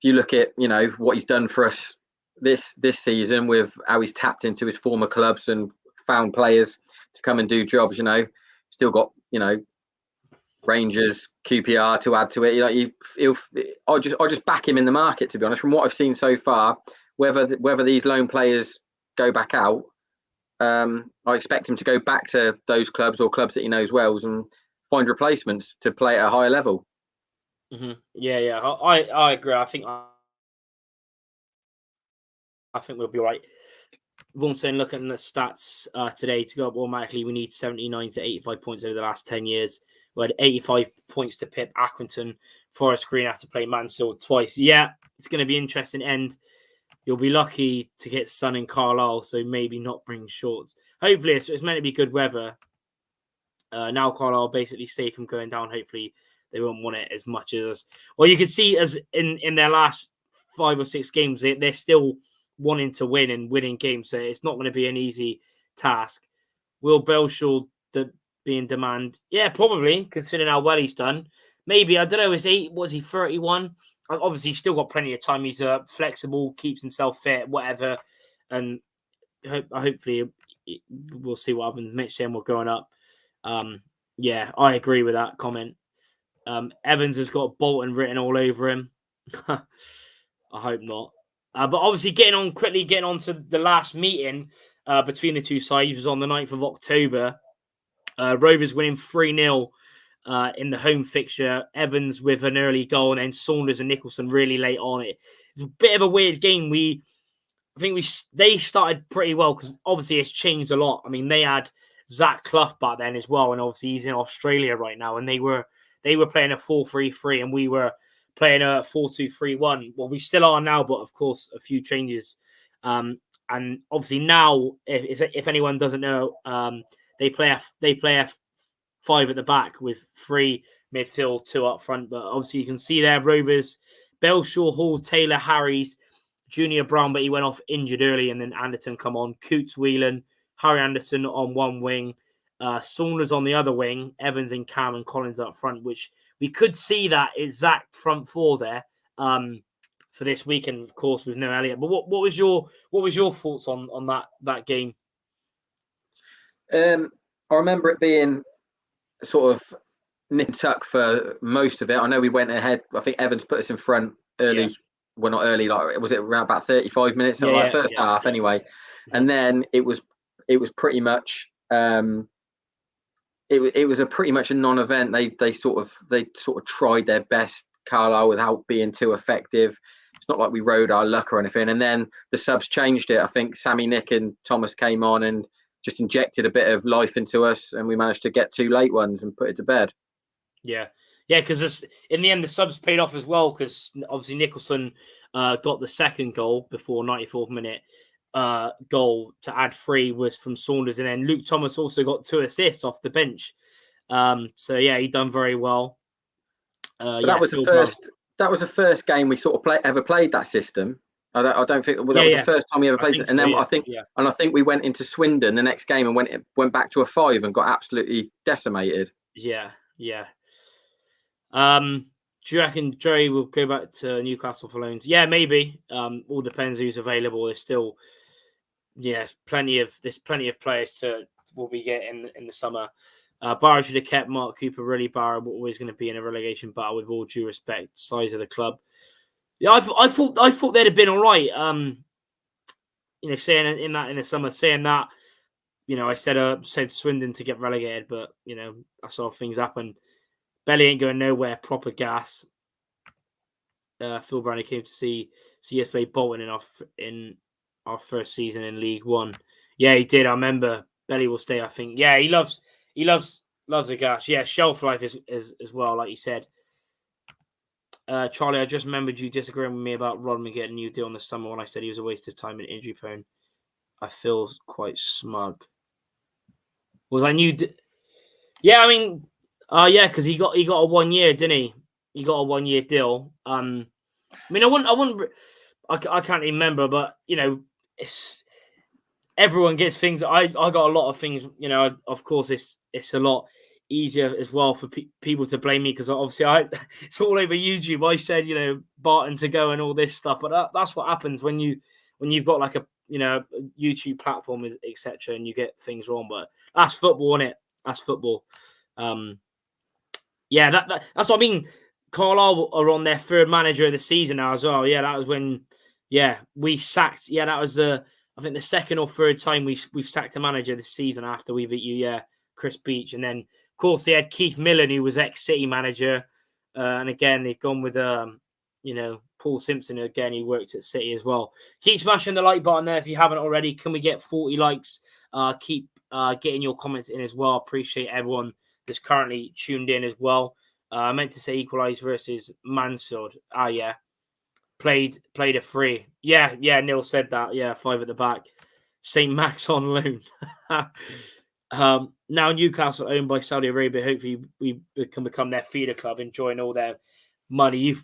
Speaker 2: you look at what he's done for us this season with how he's tapped into his former clubs and found players to come and do jobs, still got Rangers, QPR to add to it. I'll just back him in the market, to be honest. From what I've seen so far, whether these loan players go back out, I expect him to go back to those clubs or clubs that he knows well and find replacements to play at a higher level.
Speaker 1: Mm-hmm. Yeah, I agree. I think we'll be right. Vaughan saying, looking at the stats today, to go up automatically, we need 79 to 85 points over the last 10 years. We had 85 points to pip Accrington. Forest Green has to play Mansfield twice. Yeah, it's going to be interesting end. You'll be lucky to get sun in Carlisle, so maybe not bring shorts. Hopefully, it's meant to be good weather. Now Carlisle basically safe from going down. Hopefully, They won't want it as much as. Well, you can see as in their last 5 or 6 games, they're still wanting to win and winning games. So it's not going to be an easy task. Will Belshaw be in demand? Yeah, probably, considering how well he's done. Maybe, I don't know, was he 31? Obviously, he's still got plenty of time. He's flexible, keeps himself fit, whatever. And hopefully, we'll see what happens. Mitch saying we're going up. Yeah, I agree with that comment. Evans has got Bolton written all over him. I hope not. But obviously, getting on to the last meeting between the two sides was on the 9th of October. Rovers winning 3-0 in the home fixture. Evans with an early goal, and then Saunders and Nicholson really late on it. It was a bit of a weird game. They started pretty well because obviously it's changed a lot. I mean, they had Zach Clough back then as well, and obviously he's in Australia right now, and they were playing a 4-3-3, and we were playing a 4-2-3-1. Well, we still are now, but of course a few changes. And obviously now, if anyone doesn't know, they play a 5 at the back with 3 midfield, 2 up front. But obviously you can see there Rovers, Belshaw, Hall, Taylor, Harries, Junior Brown, but he went off injured early, and then Anderton come on. Coots, Whelan, Harry Anderson on one wing, Saunders on the other wing, Evans and Cam and Collins up front, which we could see that exact front 4 there for this weekend, of course, with no Elliott. But what was your thoughts on that game?
Speaker 2: I remember it being sort of nip and tuck for most of it. I know we went ahead. I think Evans put us in front early. Yeah. Well, not early. Like, was it around about 35 minutes? First half, anyway. And then it was pretty much. It was a pretty much a non-event. They sort of tried their best, Carlisle, without being too effective. It's not like we rode our luck or anything. And then the subs changed it. I think Sammy, Nick, and Thomas came on and just injected a bit of life into us, and we managed to get 2 late ones and put it to bed.
Speaker 1: Yeah, because in the end the subs paid off as well, because obviously Nicholson got the second goal before 94th minute. Goal to add 3 was from Saunders, and then Luke Thomas also got 2 assists off the bench. So yeah, he done very well.
Speaker 2: That was the first game we sort of ever played that system. I don't think that was the first time we ever played it. And then I think we went into Swindon the next game and went back to a 5 and got absolutely decimated.
Speaker 1: Yeah. Do you reckon Joey will go back to Newcastle for loans? Yeah, maybe. All depends who's available. There's still, plenty of players will be getting in the summer. Barrow should have kept Mark Cooper. Really, Barrow always going to be in a relegation battle, with all due respect, size of the club. Yeah, I thought they'd have been all right. Saying in the summer, saying that, I said Swindon to get relegated, but I saw things happen. Belly ain't going nowhere. Proper gas. Phil Brownie came to see us play Bolton in our first season in League One. Yeah, he did. I remember. Belly will stay, I think. Yeah, he loves the gas. Yeah, shelf life is as well, like you said. Charlie, I just remembered you disagreeing with me about Rodman getting a new deal in the summer when I said he was a waste of time and injury prone. I feel quite smug. Was I new? Yeah, I mean, because he got a 1 year, didn't he? He got a 1 year deal. I can't remember, but it's everyone gets things. I got a lot of things. Of course, it's a lot easier as well for people to blame me, because obviously it's all over YouTube. I said Barton to go and all this stuff, but that's what happens when you've got like a YouTube platform, etc., and you get things wrong. But that's football, isn't it? That's football. That's what I mean. Carlisle are on their 3rd manager of the season now as well. Yeah, that was when we sacked. Yeah, that was I think the 2nd or 3rd time we've sacked a manager this season after we beat you. Yeah, Chris Beach, and then of course they had Keith Millen, who was ex-City manager, and again they've gone with Paul Simpson, who again he worked at City as well. Keep smashing the like button there if you haven't already. Can we get 40 likes? Keep getting your comments in as well. Appreciate everyone that's currently tuned in as well. I meant to say equalised versus Mansfield. Played a 3. Yeah, Neil said that. Yeah, 5 at the back. St. Max on loan. now Newcastle owned by Saudi Arabia. Hopefully, we can become their feeder club, enjoying all their money.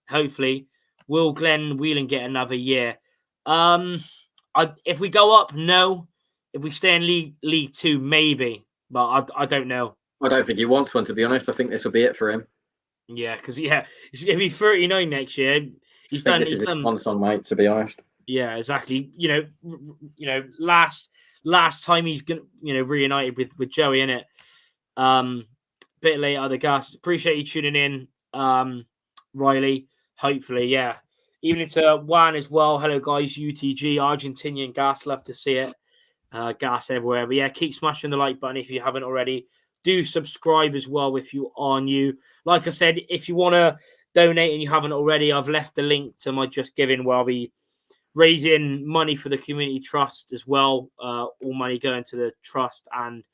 Speaker 1: Hopefully, will Glenn Whelan get another year? If we go up, no. If we stay in League Two, maybe, but I don't know.
Speaker 2: I don't think he wants one, to be honest. I think this will be it for him.
Speaker 1: Yeah, because he'll be 39 next year. He's done.
Speaker 2: This is his once on, mate. To be honest.
Speaker 1: Yeah, exactly. Last time he's gonna reunited with Joey, innit? Bit late out of the gas. Appreciate you tuning in, Riley. Hopefully, yeah. Evening to Juan as well. Hello, guys. UTG Argentinian gas. Love to see it. Gas everywhere. But yeah, keep smashing the like button if you haven't already. Do subscribe as well if you are new. Like I said, if you want to donate and you haven't already, I've left the link to my Just Giving where I'll be raising money for the community trust as well. All money going to the trust, and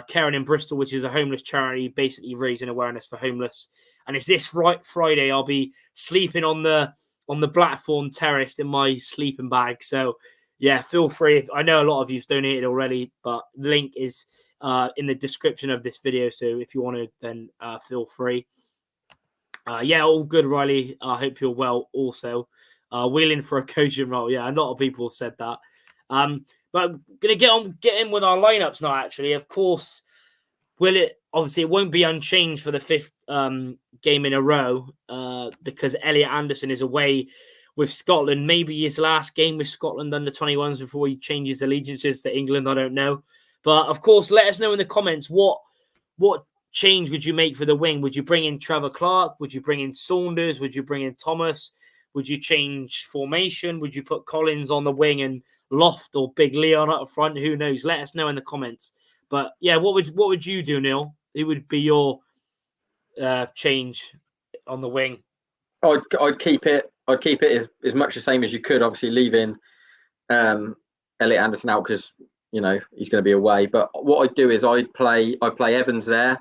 Speaker 1: Caring in Bristol, which is a homeless charity, basically raising awareness for homeless. And it's this Friday. I'll be sleeping on the platform terrace in my sleeping bag. So yeah, feel free. I know a lot of you've donated already, but the link is in the description of this video. So if you want to, then feel free. Yeah, all good, Riley. I hope you're well also. Wheeling for a coaching role. Yeah, a lot of people have said that. But I'm going to get in with our lineups now, actually. Of course, obviously, it won't be unchanged for the fifth game in a row because Elliot Anderson is away with Scotland. Maybe his last game with Scotland under 21s before he changes allegiances to England. I don't know. But, of course, let us know in the comments what change would you make for the wing? Would you bring in Trevor Clark? Would you bring in Saunders? Would you bring in Thomas? Would you change formation? Would you put Collins on the wing and Loft or Big Leon up front? Who knows? Let us know in the comments. But, yeah, what would you do, Neil? Who would be your change on the wing?
Speaker 2: I'd keep it as much the same as you could. Obviously, leaving Elliot Anderson out because he's going to be away. But what I'd do is I'd play Evans there,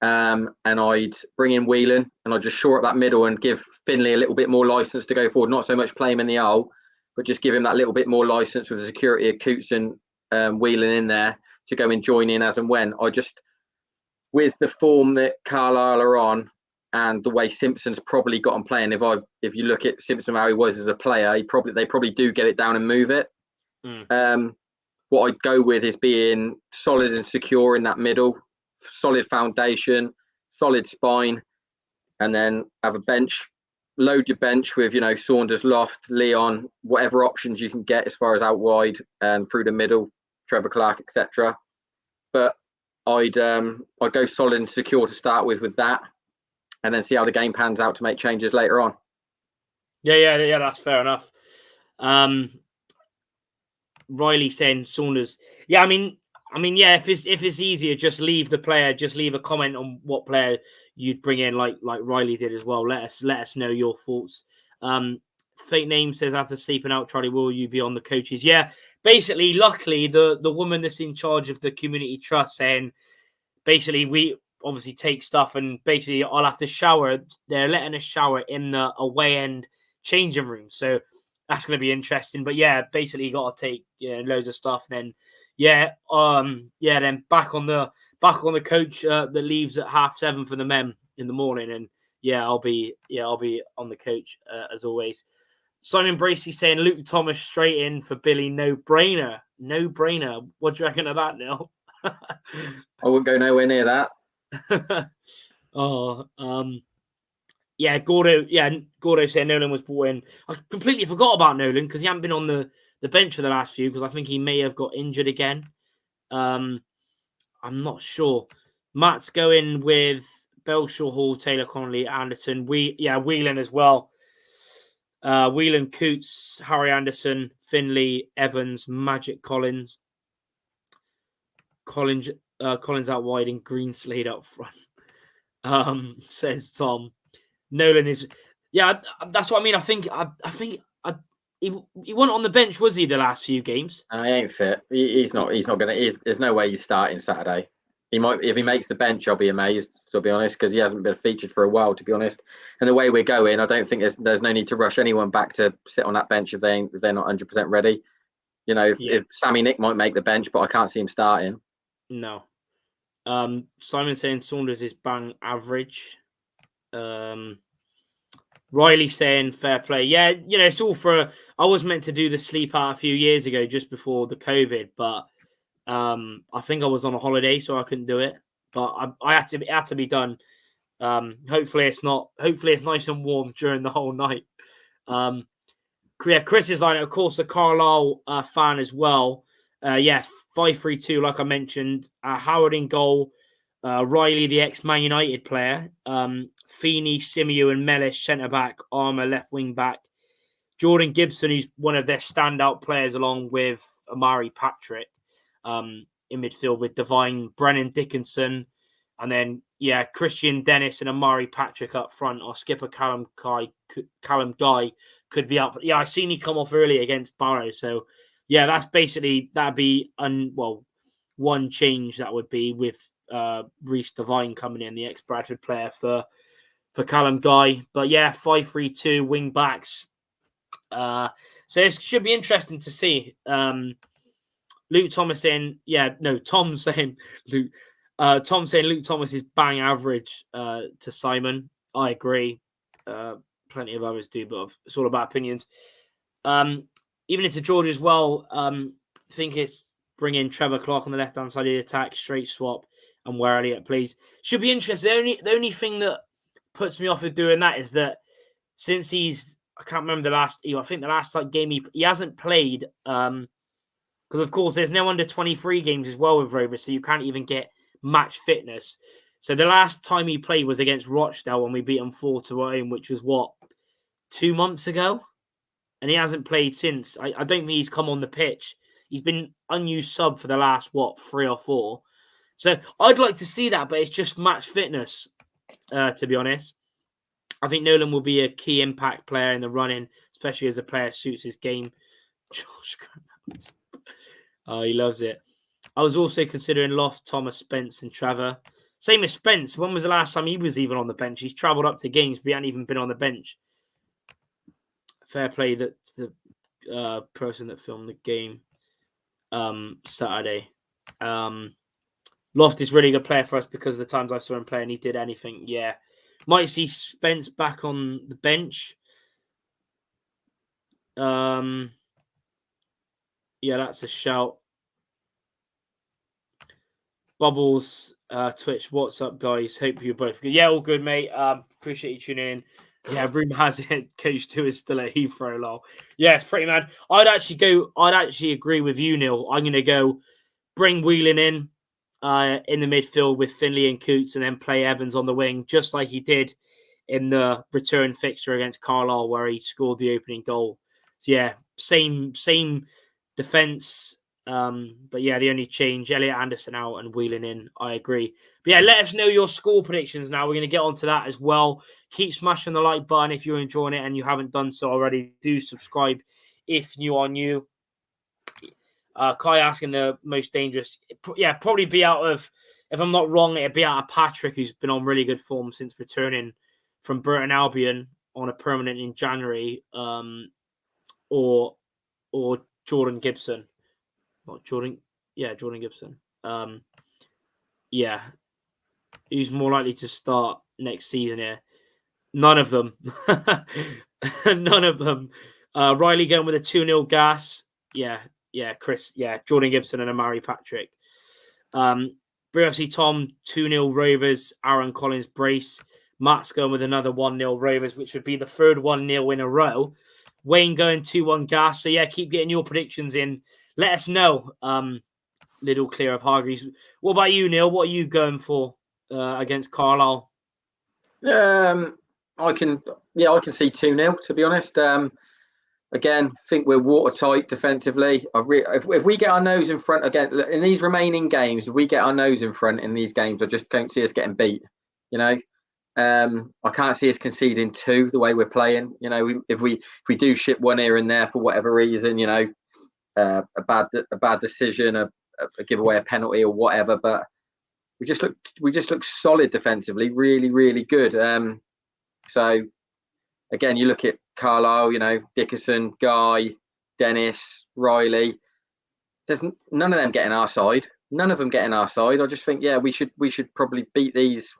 Speaker 2: and I'd bring in Whelan, and I'd just shore up that middle and give Finlay a little bit more license to go forward. Not so much play him in the hole, but just give him that little bit more license with the security of Coots and Whelan in there to go and join in as and when. With the form that Carlisle are on, and the way Simpson's probably got on playing, if you look at Simpson how he was as a player, they probably do get it down and move it. What I'd go with is being solid and secure in that middle, solid foundation, solid spine, and then have a bench. Load your bench with Saunders, Loft, Leon, whatever options you can get as far as out wide and through the middle, Trevor Clark, etc. But I'd go solid and secure to start with that, and then see how the game pans out to make changes later on.
Speaker 1: Yeah, that's fair enough. Riley saying Saunders. Yeah, I mean, yeah. If it's easier, just leave the player. Just leave a comment on what player you'd bring in, like Riley did as well. Let us know your thoughts. Fake Name says, after sleeping out, Charlie, will you be on the coaches? Yeah, basically, luckily, the woman that's in charge of the community trust saying, basically, we obviously take stuff and basically I'll have to shower. They're letting us shower in the away end changing room, so that's going to be interesting. But yeah, basically, you got to take loads of stuff. Then then back on the coach that leaves at 7:30 for the men in the morning, and I'll be on the coach as always. Simon Bracey saying Luke Thomas straight in for Billy, no brainer. What do you reckon of that, Neil?
Speaker 2: I wouldn't go nowhere near that.
Speaker 1: Gordo said Nolan was brought in. I completely forgot about Nolan because he hadn't been on the bench for the last few, because I think he may have got injured again. I'm not sure. Matt's going with Belshaw, Hall, Taylor, Connolly, Anderson. Whelan as well. Whelan, Coots, Harry Anderson, Finlay, Evans, Magic, Collins out wide and Greenslade up front. Says Tom. Nolan is, that's what I mean. I think he wasn't on the bench, was he, the last few games?
Speaker 2: He ain't fit. He's not gonna. There's no way he's starting Saturday. He might, if he makes the bench, I'll be amazed, to be honest, because he hasn't been featured for a while, to be honest. And the way we're going, I don't think there's no need to rush anyone back to sit on that bench if they're not 100% ready. You know, if Sammy Nick might make the bench, but I can't see him starting.
Speaker 1: No. Simon saying Saunders is bang average. Riley saying fair play. Yeah, it's all for. I was meant to do the sleep out a few years ago, just before the COVID, but I think I was on a holiday, so I couldn't do it. But I had to. It had to be done. Hopefully it's not. Hopefully it's nice and warm during the whole night. Chris is like, of course, a Carlisle fan as well. 5-3-2, like I mentioned. Howard in goal. Riley, the ex-Man United player. Feeney, Simiu and Mellish, centre-back. Armour, left wing-back. Jordan Gibson, who's one of their standout players, along with Amari Patrick. In midfield with Devine, Brennan Dickinson. And then, Christian Dennis and Amari Patrick up front. Our skipper, Callum Guy, could be up. I seen he come off early against Barrow. So, that's basically, that'd be, one change that would be with Reece Devine coming in, the ex-Bradford player for Callum Guy. But 5-3-2 wing backs. So it should be interesting to see. Luke Thomas saying, Tom saying Luke Thomas is bang average to Simon. I agree. Plenty of others do, but it's all about opinions. Even into George as well, I think it's bring in Trevor Clark on the left-hand side of the attack, straight swap, and where Elliott plays. Should be interesting. The only thing that puts me off of doing that is that since I can't remember the last, I think the last game he hasn't played, because of course there's no under 23 games as well with Rovers, so you can't even get match fitness. So the last time he played was against Rochdale when we beat them 4-0, which was 2 months ago? And he hasn't played since. I don't think he's come on the pitch. He's been unused sub for the last, 3 or 4. So I'd like to see that, but it's just match fitness, to be honest. I think Nolan will be a key impact player in the running, especially as a player suits his game. Josh, he loves it. I was also considering Loft, Thomas, Spence and Trevor. Same as Spence. When was the last time he was even on the bench? He's travelled up to games, but he hadn't even been on the bench. Fair play that the person that filmed the game Saturday. Loft is really good player for us because of the times I saw him play and he did anything. Yeah. Might see Spence back on the bench. That's a shout. Bubbles, Twitch, what's up, guys? Hope you're both good. Yeah, all good, mate. Appreciate you tuning in. Yeah, rumour has it Coach 2 is still at Heathrow, lol. Yeah, it's pretty mad. I'd actually agree with you, Neil. I'm going to go bring Whelan in the midfield with Finley and Coots and then play Evans on the wing, just like he did in the return fixture against Carlisle where he scored the opening goal. So, same defence. But the only change, Elliot Anderson out and Whelan in. I agree. But let us know your score predictions now. We're going to get onto that as well. Keep smashing the like button if you're enjoying it and you haven't done so already. Do subscribe if you are new. Kai asking the most dangerous. Probably be out of, if I'm not wrong, it'd be out of Patrick, who's been on really good form since returning from Burton Albion on a permanent in January, or Jordan Gibson. Jordan Gibson. Who's more likely to start next season here? None of them. None of them. Riley going with a 2-0 gas. Chris. Jordan Gibson and Amari Patrick. Briefly, Tom, 2-0 Rovers. Aaron Collins brace. Matt's going with another 1-0 Rovers, which would be the third 1-0 in a row. Wayne going 2-1 gas. So keep getting your predictions in. Let us know. Little clear of Hargreaves. What about you, Neil? What are you going for against Carlisle?
Speaker 2: I can see 2-0, to be honest. Again, think we're watertight defensively. If we get our nose in front again in these remaining games, if we get our nose in front in these games, I just don't see us getting beat. I can't see us conceding 2 the way we're playing. If we do ship one here and there for whatever reason, a bad decision, a giveaway, a penalty or whatever, but we just look solid defensively, really, really good. So again, you look at Carlisle, Dickinson, Guy, Dennis, Riley. there's none of them getting our side. None of them getting our side. I just think, we should probably beat these.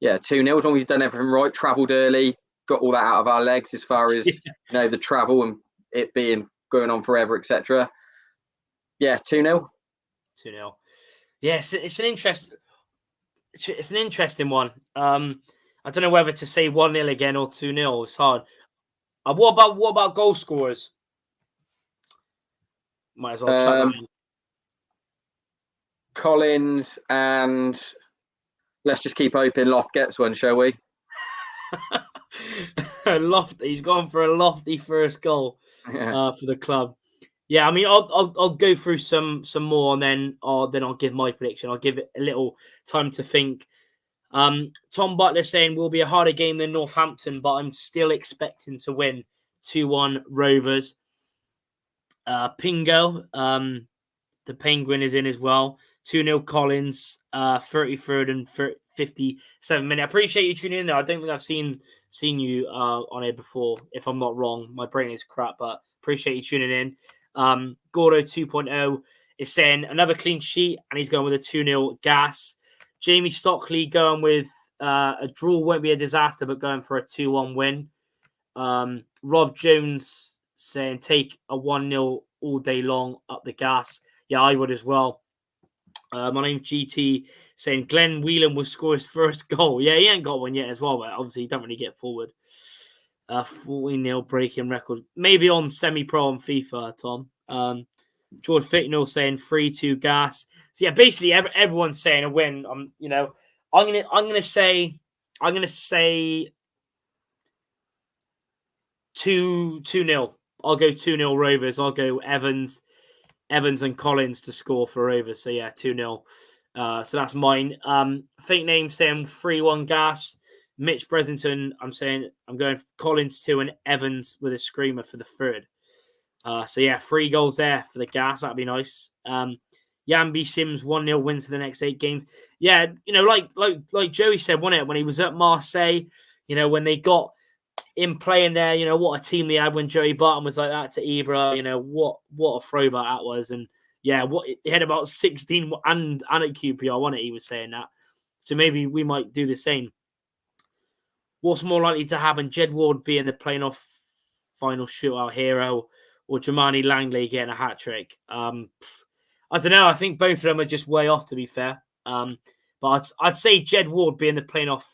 Speaker 2: 2-0, as long as you've done everything right, travelled early, got all that out of our legs as far as the travel and it being going on forever, etc. 2-0.
Speaker 1: 2-0. Yes, it's an interesting one. I don't know whether to say 1-0 again or 2-0. It's hard. What about goal scorers? Might as well try that in.
Speaker 2: Collins, and let's just keep hoping Loft gets one, shall we?
Speaker 1: He's gone for a lofty first goal for the club. Yeah, I mean, I'll go through some more, and then I'll give my prediction. I'll give it a little time to think. Tom Butler saying will be a harder game than Northampton, but I'm still expecting to win 2-1 Rovers. Pingo, the Penguin is in as well. 2-0 Collins, 33rd and 57th minute. I appreciate you tuning in there. I don't think I've seen you on here before, if I'm not wrong. My brain is crap, but appreciate you tuning in. Gordo 2.0 is saying another clean sheet, and he's going with a 2-0 Gas. Jamie Stockley going with a draw won't be a disaster, but going for a 2-1 win. Rob Jones saying take a 1-0 all day long up the Gas. Yeah, I would as well. My name's GT saying Glenn Whelan will score his first goal. Yeah, he ain't got one yet as well, but obviously he don't really get forward. 14-0 breaking record. Maybe on semi-pro on FIFA, Tom. George Fitnell saying 3-2 Gas. So yeah, basically everyone's saying a win. I'm gonna say 2-0. I'll go 2-0 Rovers. I'll go Evans and Collins to score for Rovers. So yeah, 2-0. So that's mine. Fake name saying 3-1 Gas. Mitch Bresington, I'm going Collins 2 and Evans with a screamer for the third. So yeah, 3 goals there for the Gas. That'd be nice. Yambi Sims 1-0 wins for the next 8 games. Yeah, like Joey said, wasn't it, when he was at Marseille, when they got him playing there, what a team they had when Joey Barton was like that to Ibra, what a throwback that was. And yeah, he had about 16 and at QPR, wasn't it? He was saying that. So maybe we might do the same. What's more likely to happen? Jed Ward being the playoff final shootout hero, or Jamani Langley getting a hat trick? I don't know. I think both of them are just way off, to be fair. But I'd say Jed Ward being the playoff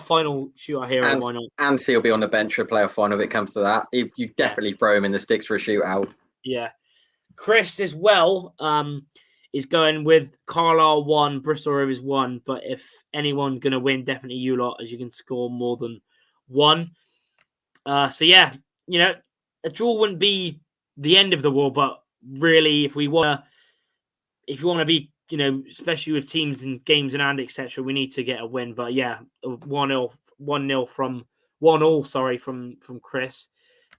Speaker 1: final shootout hero.
Speaker 2: And,
Speaker 1: why not?
Speaker 2: And he'll be on the bench for a playoff final if it comes to that. You definitely throw him in the sticks for a shootout.
Speaker 1: Yeah. Chris as well is going with Carlisle 1, Bristol Rovers 1. But if anyone going to win, definitely you lot, as you can score more than 1. So yeah, a draw wouldn't be the end of the world, but really, if you want to be, especially with teams and games in hand, etc., we need to get a win. But yeah, 1-0 from Chris.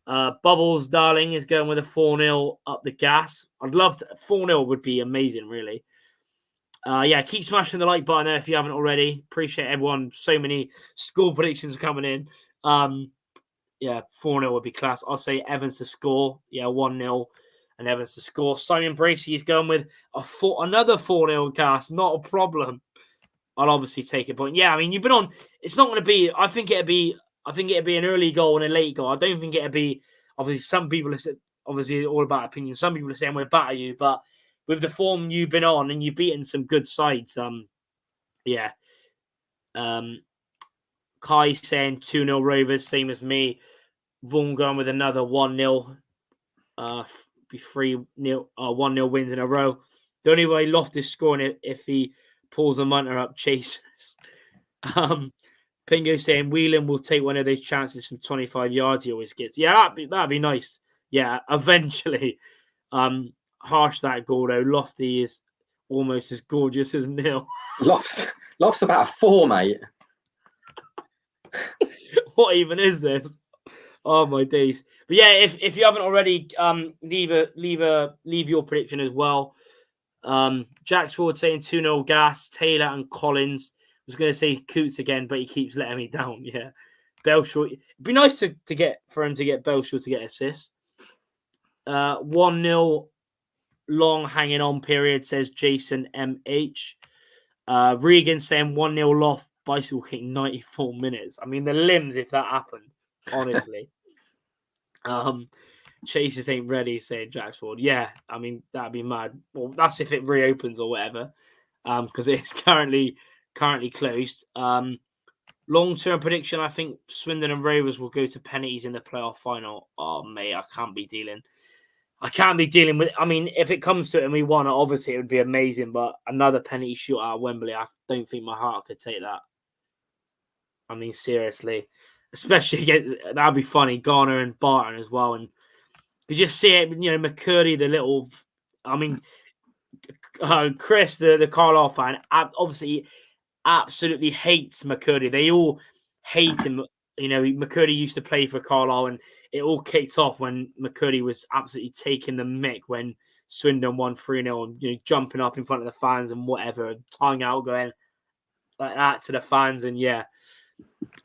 Speaker 1: Bubbles Darling is going with a 4-0 up the Gas. I'd love to. 4-0 would be amazing, really. Yeah, keep smashing the like button there if you haven't already. Appreciate everyone. So many score predictions coming in. Yeah, 4-0 would be class. I'll say Evans to score. Yeah, 1-0 and Evans to score. Simon Bracey is going with another 4-0 Gas. Not a problem. I'll obviously take it. But yeah, I mean, you've been on. It's not going to be. I think it'd be an early goal and a late goal. I don't think it'd be. Obviously, some people are obviously all about opinion. Some people are saying we're better you, but with the form you've been on and you've beaten some good sides, yeah. Kai saying 2-0 Rovers, same as me. Vaughan going with another 1-0. Be 3-0, 1-0 wins in a row. The only way Loftus scoring it if he pulls a munter up chasers. Pingo saying Whelan will take one of those chances from 25 yards he always gets. Yeah, that'd be nice. Yeah, eventually. Harsh that goal though. Lofty is almost as gorgeous as Neil.
Speaker 2: Loft's about a 4, mate.
Speaker 1: What even is this? Oh my days! But yeah, if you haven't already, leave your prediction as well. Jack Ford saying 2-0 Gas. Taylor and Collins. I was going to say Coots again, but he keeps letting me down. Yeah, Belshaw. It'd be nice to get Belshaw to get assists. 1-0 long hanging on period, says Jason MH. Regan saying 1-0 loft, bicycle kick 94 minutes. I mean, the limbs if that happened, honestly. Chasers ain't ready, saying Jacksford. Yeah, I mean, that'd be mad. Well, that's if it reopens or whatever, because it's currently closed. Long-term prediction, I think Swindon and Rovers will go to penalties in the playoff final. Oh, mate, I can't be dealing with. I mean, if it comes to it and we won it, obviously it would be amazing. But another penalty shootout at Wembley, I don't think my heart could take that. I mean, seriously, especially that'd be funny. Garner and Barton as well, and you just see it. You know, McCurdy, the little. I mean, Chris, the Carlisle fan, obviously absolutely hates McCurdy. They all hate him. You know, McCurdy used to play for Carlisle, and it all kicked off when McCurdy was absolutely taking the mick when Swindon won 3-0 and, you know, jumping up in front of the fans and whatever, tongue out, going like that to the fans. And yeah,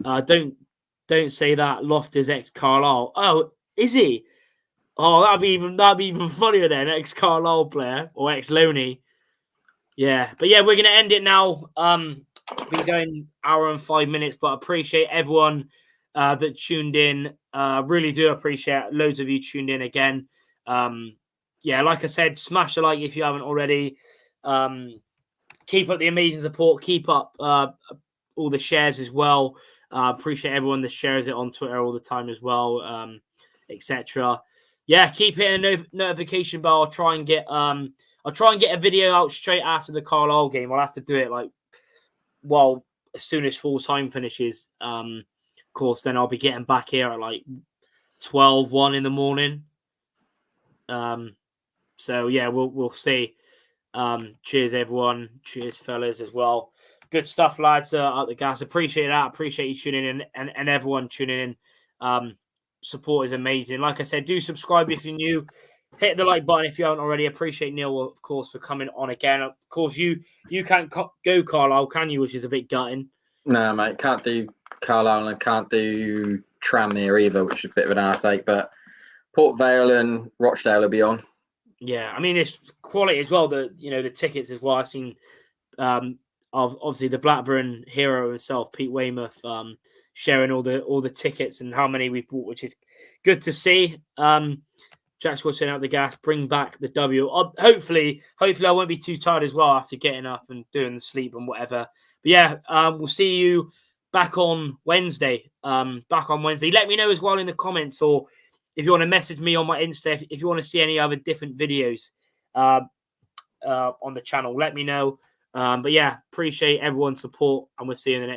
Speaker 1: don't say that. Loft is ex-Carlisle. Oh, is he? Oh, that'd be even funnier then. Ex-Carlisle player or ex-Loney. Yeah, but yeah, we're gonna end it now. Been going hour and 5 minutes, but appreciate everyone that tuned in. Really do appreciate loads of you tuned in again. Yeah, like I said, smash the like if you haven't already. Keep up the amazing support. Keep up all the shares as well. Appreciate everyone that shares it on Twitter all the time as well, etc. Yeah, keep hitting the notification bell. I'll try and get a video out straight after the Carlisle game. I'll have to do it as soon as full time finishes. Of course, then I'll be getting back here at 1 in the morning. So yeah, we'll see. Cheers everyone. Cheers fellas as well. Good stuff, lads. At the gas. Appreciate that. Appreciate you tuning in and everyone tuning in. Support is amazing. Like I said, do subscribe if you're new. Hit the like button if you haven't already. Appreciate Neil, of course, for coming on again. Of course, you can't go Carlisle, can you? Which is a bit gutting.
Speaker 2: No, mate, can't do Carlisle and can't do Tranmere either, which is a bit of an arse ache. But Port Vale and Rochdale will be on.
Speaker 1: Yeah, I mean it's quality as well. The tickets as well. I've seen of obviously the Blackburn hero himself, Pete Weymouth, sharing all the tickets and how many we've bought, which is good to see. Jack's watching out the gas, bring back the W. Hopefully I won't be too tired as well after getting up and doing the sleep and whatever. But yeah, we'll see you back on Wednesday. Let me know as well in the comments, or if you want to message me on my Insta, if you want to see any other different videos on the channel, let me know. But yeah, appreciate everyone's support, and we'll see you in the next.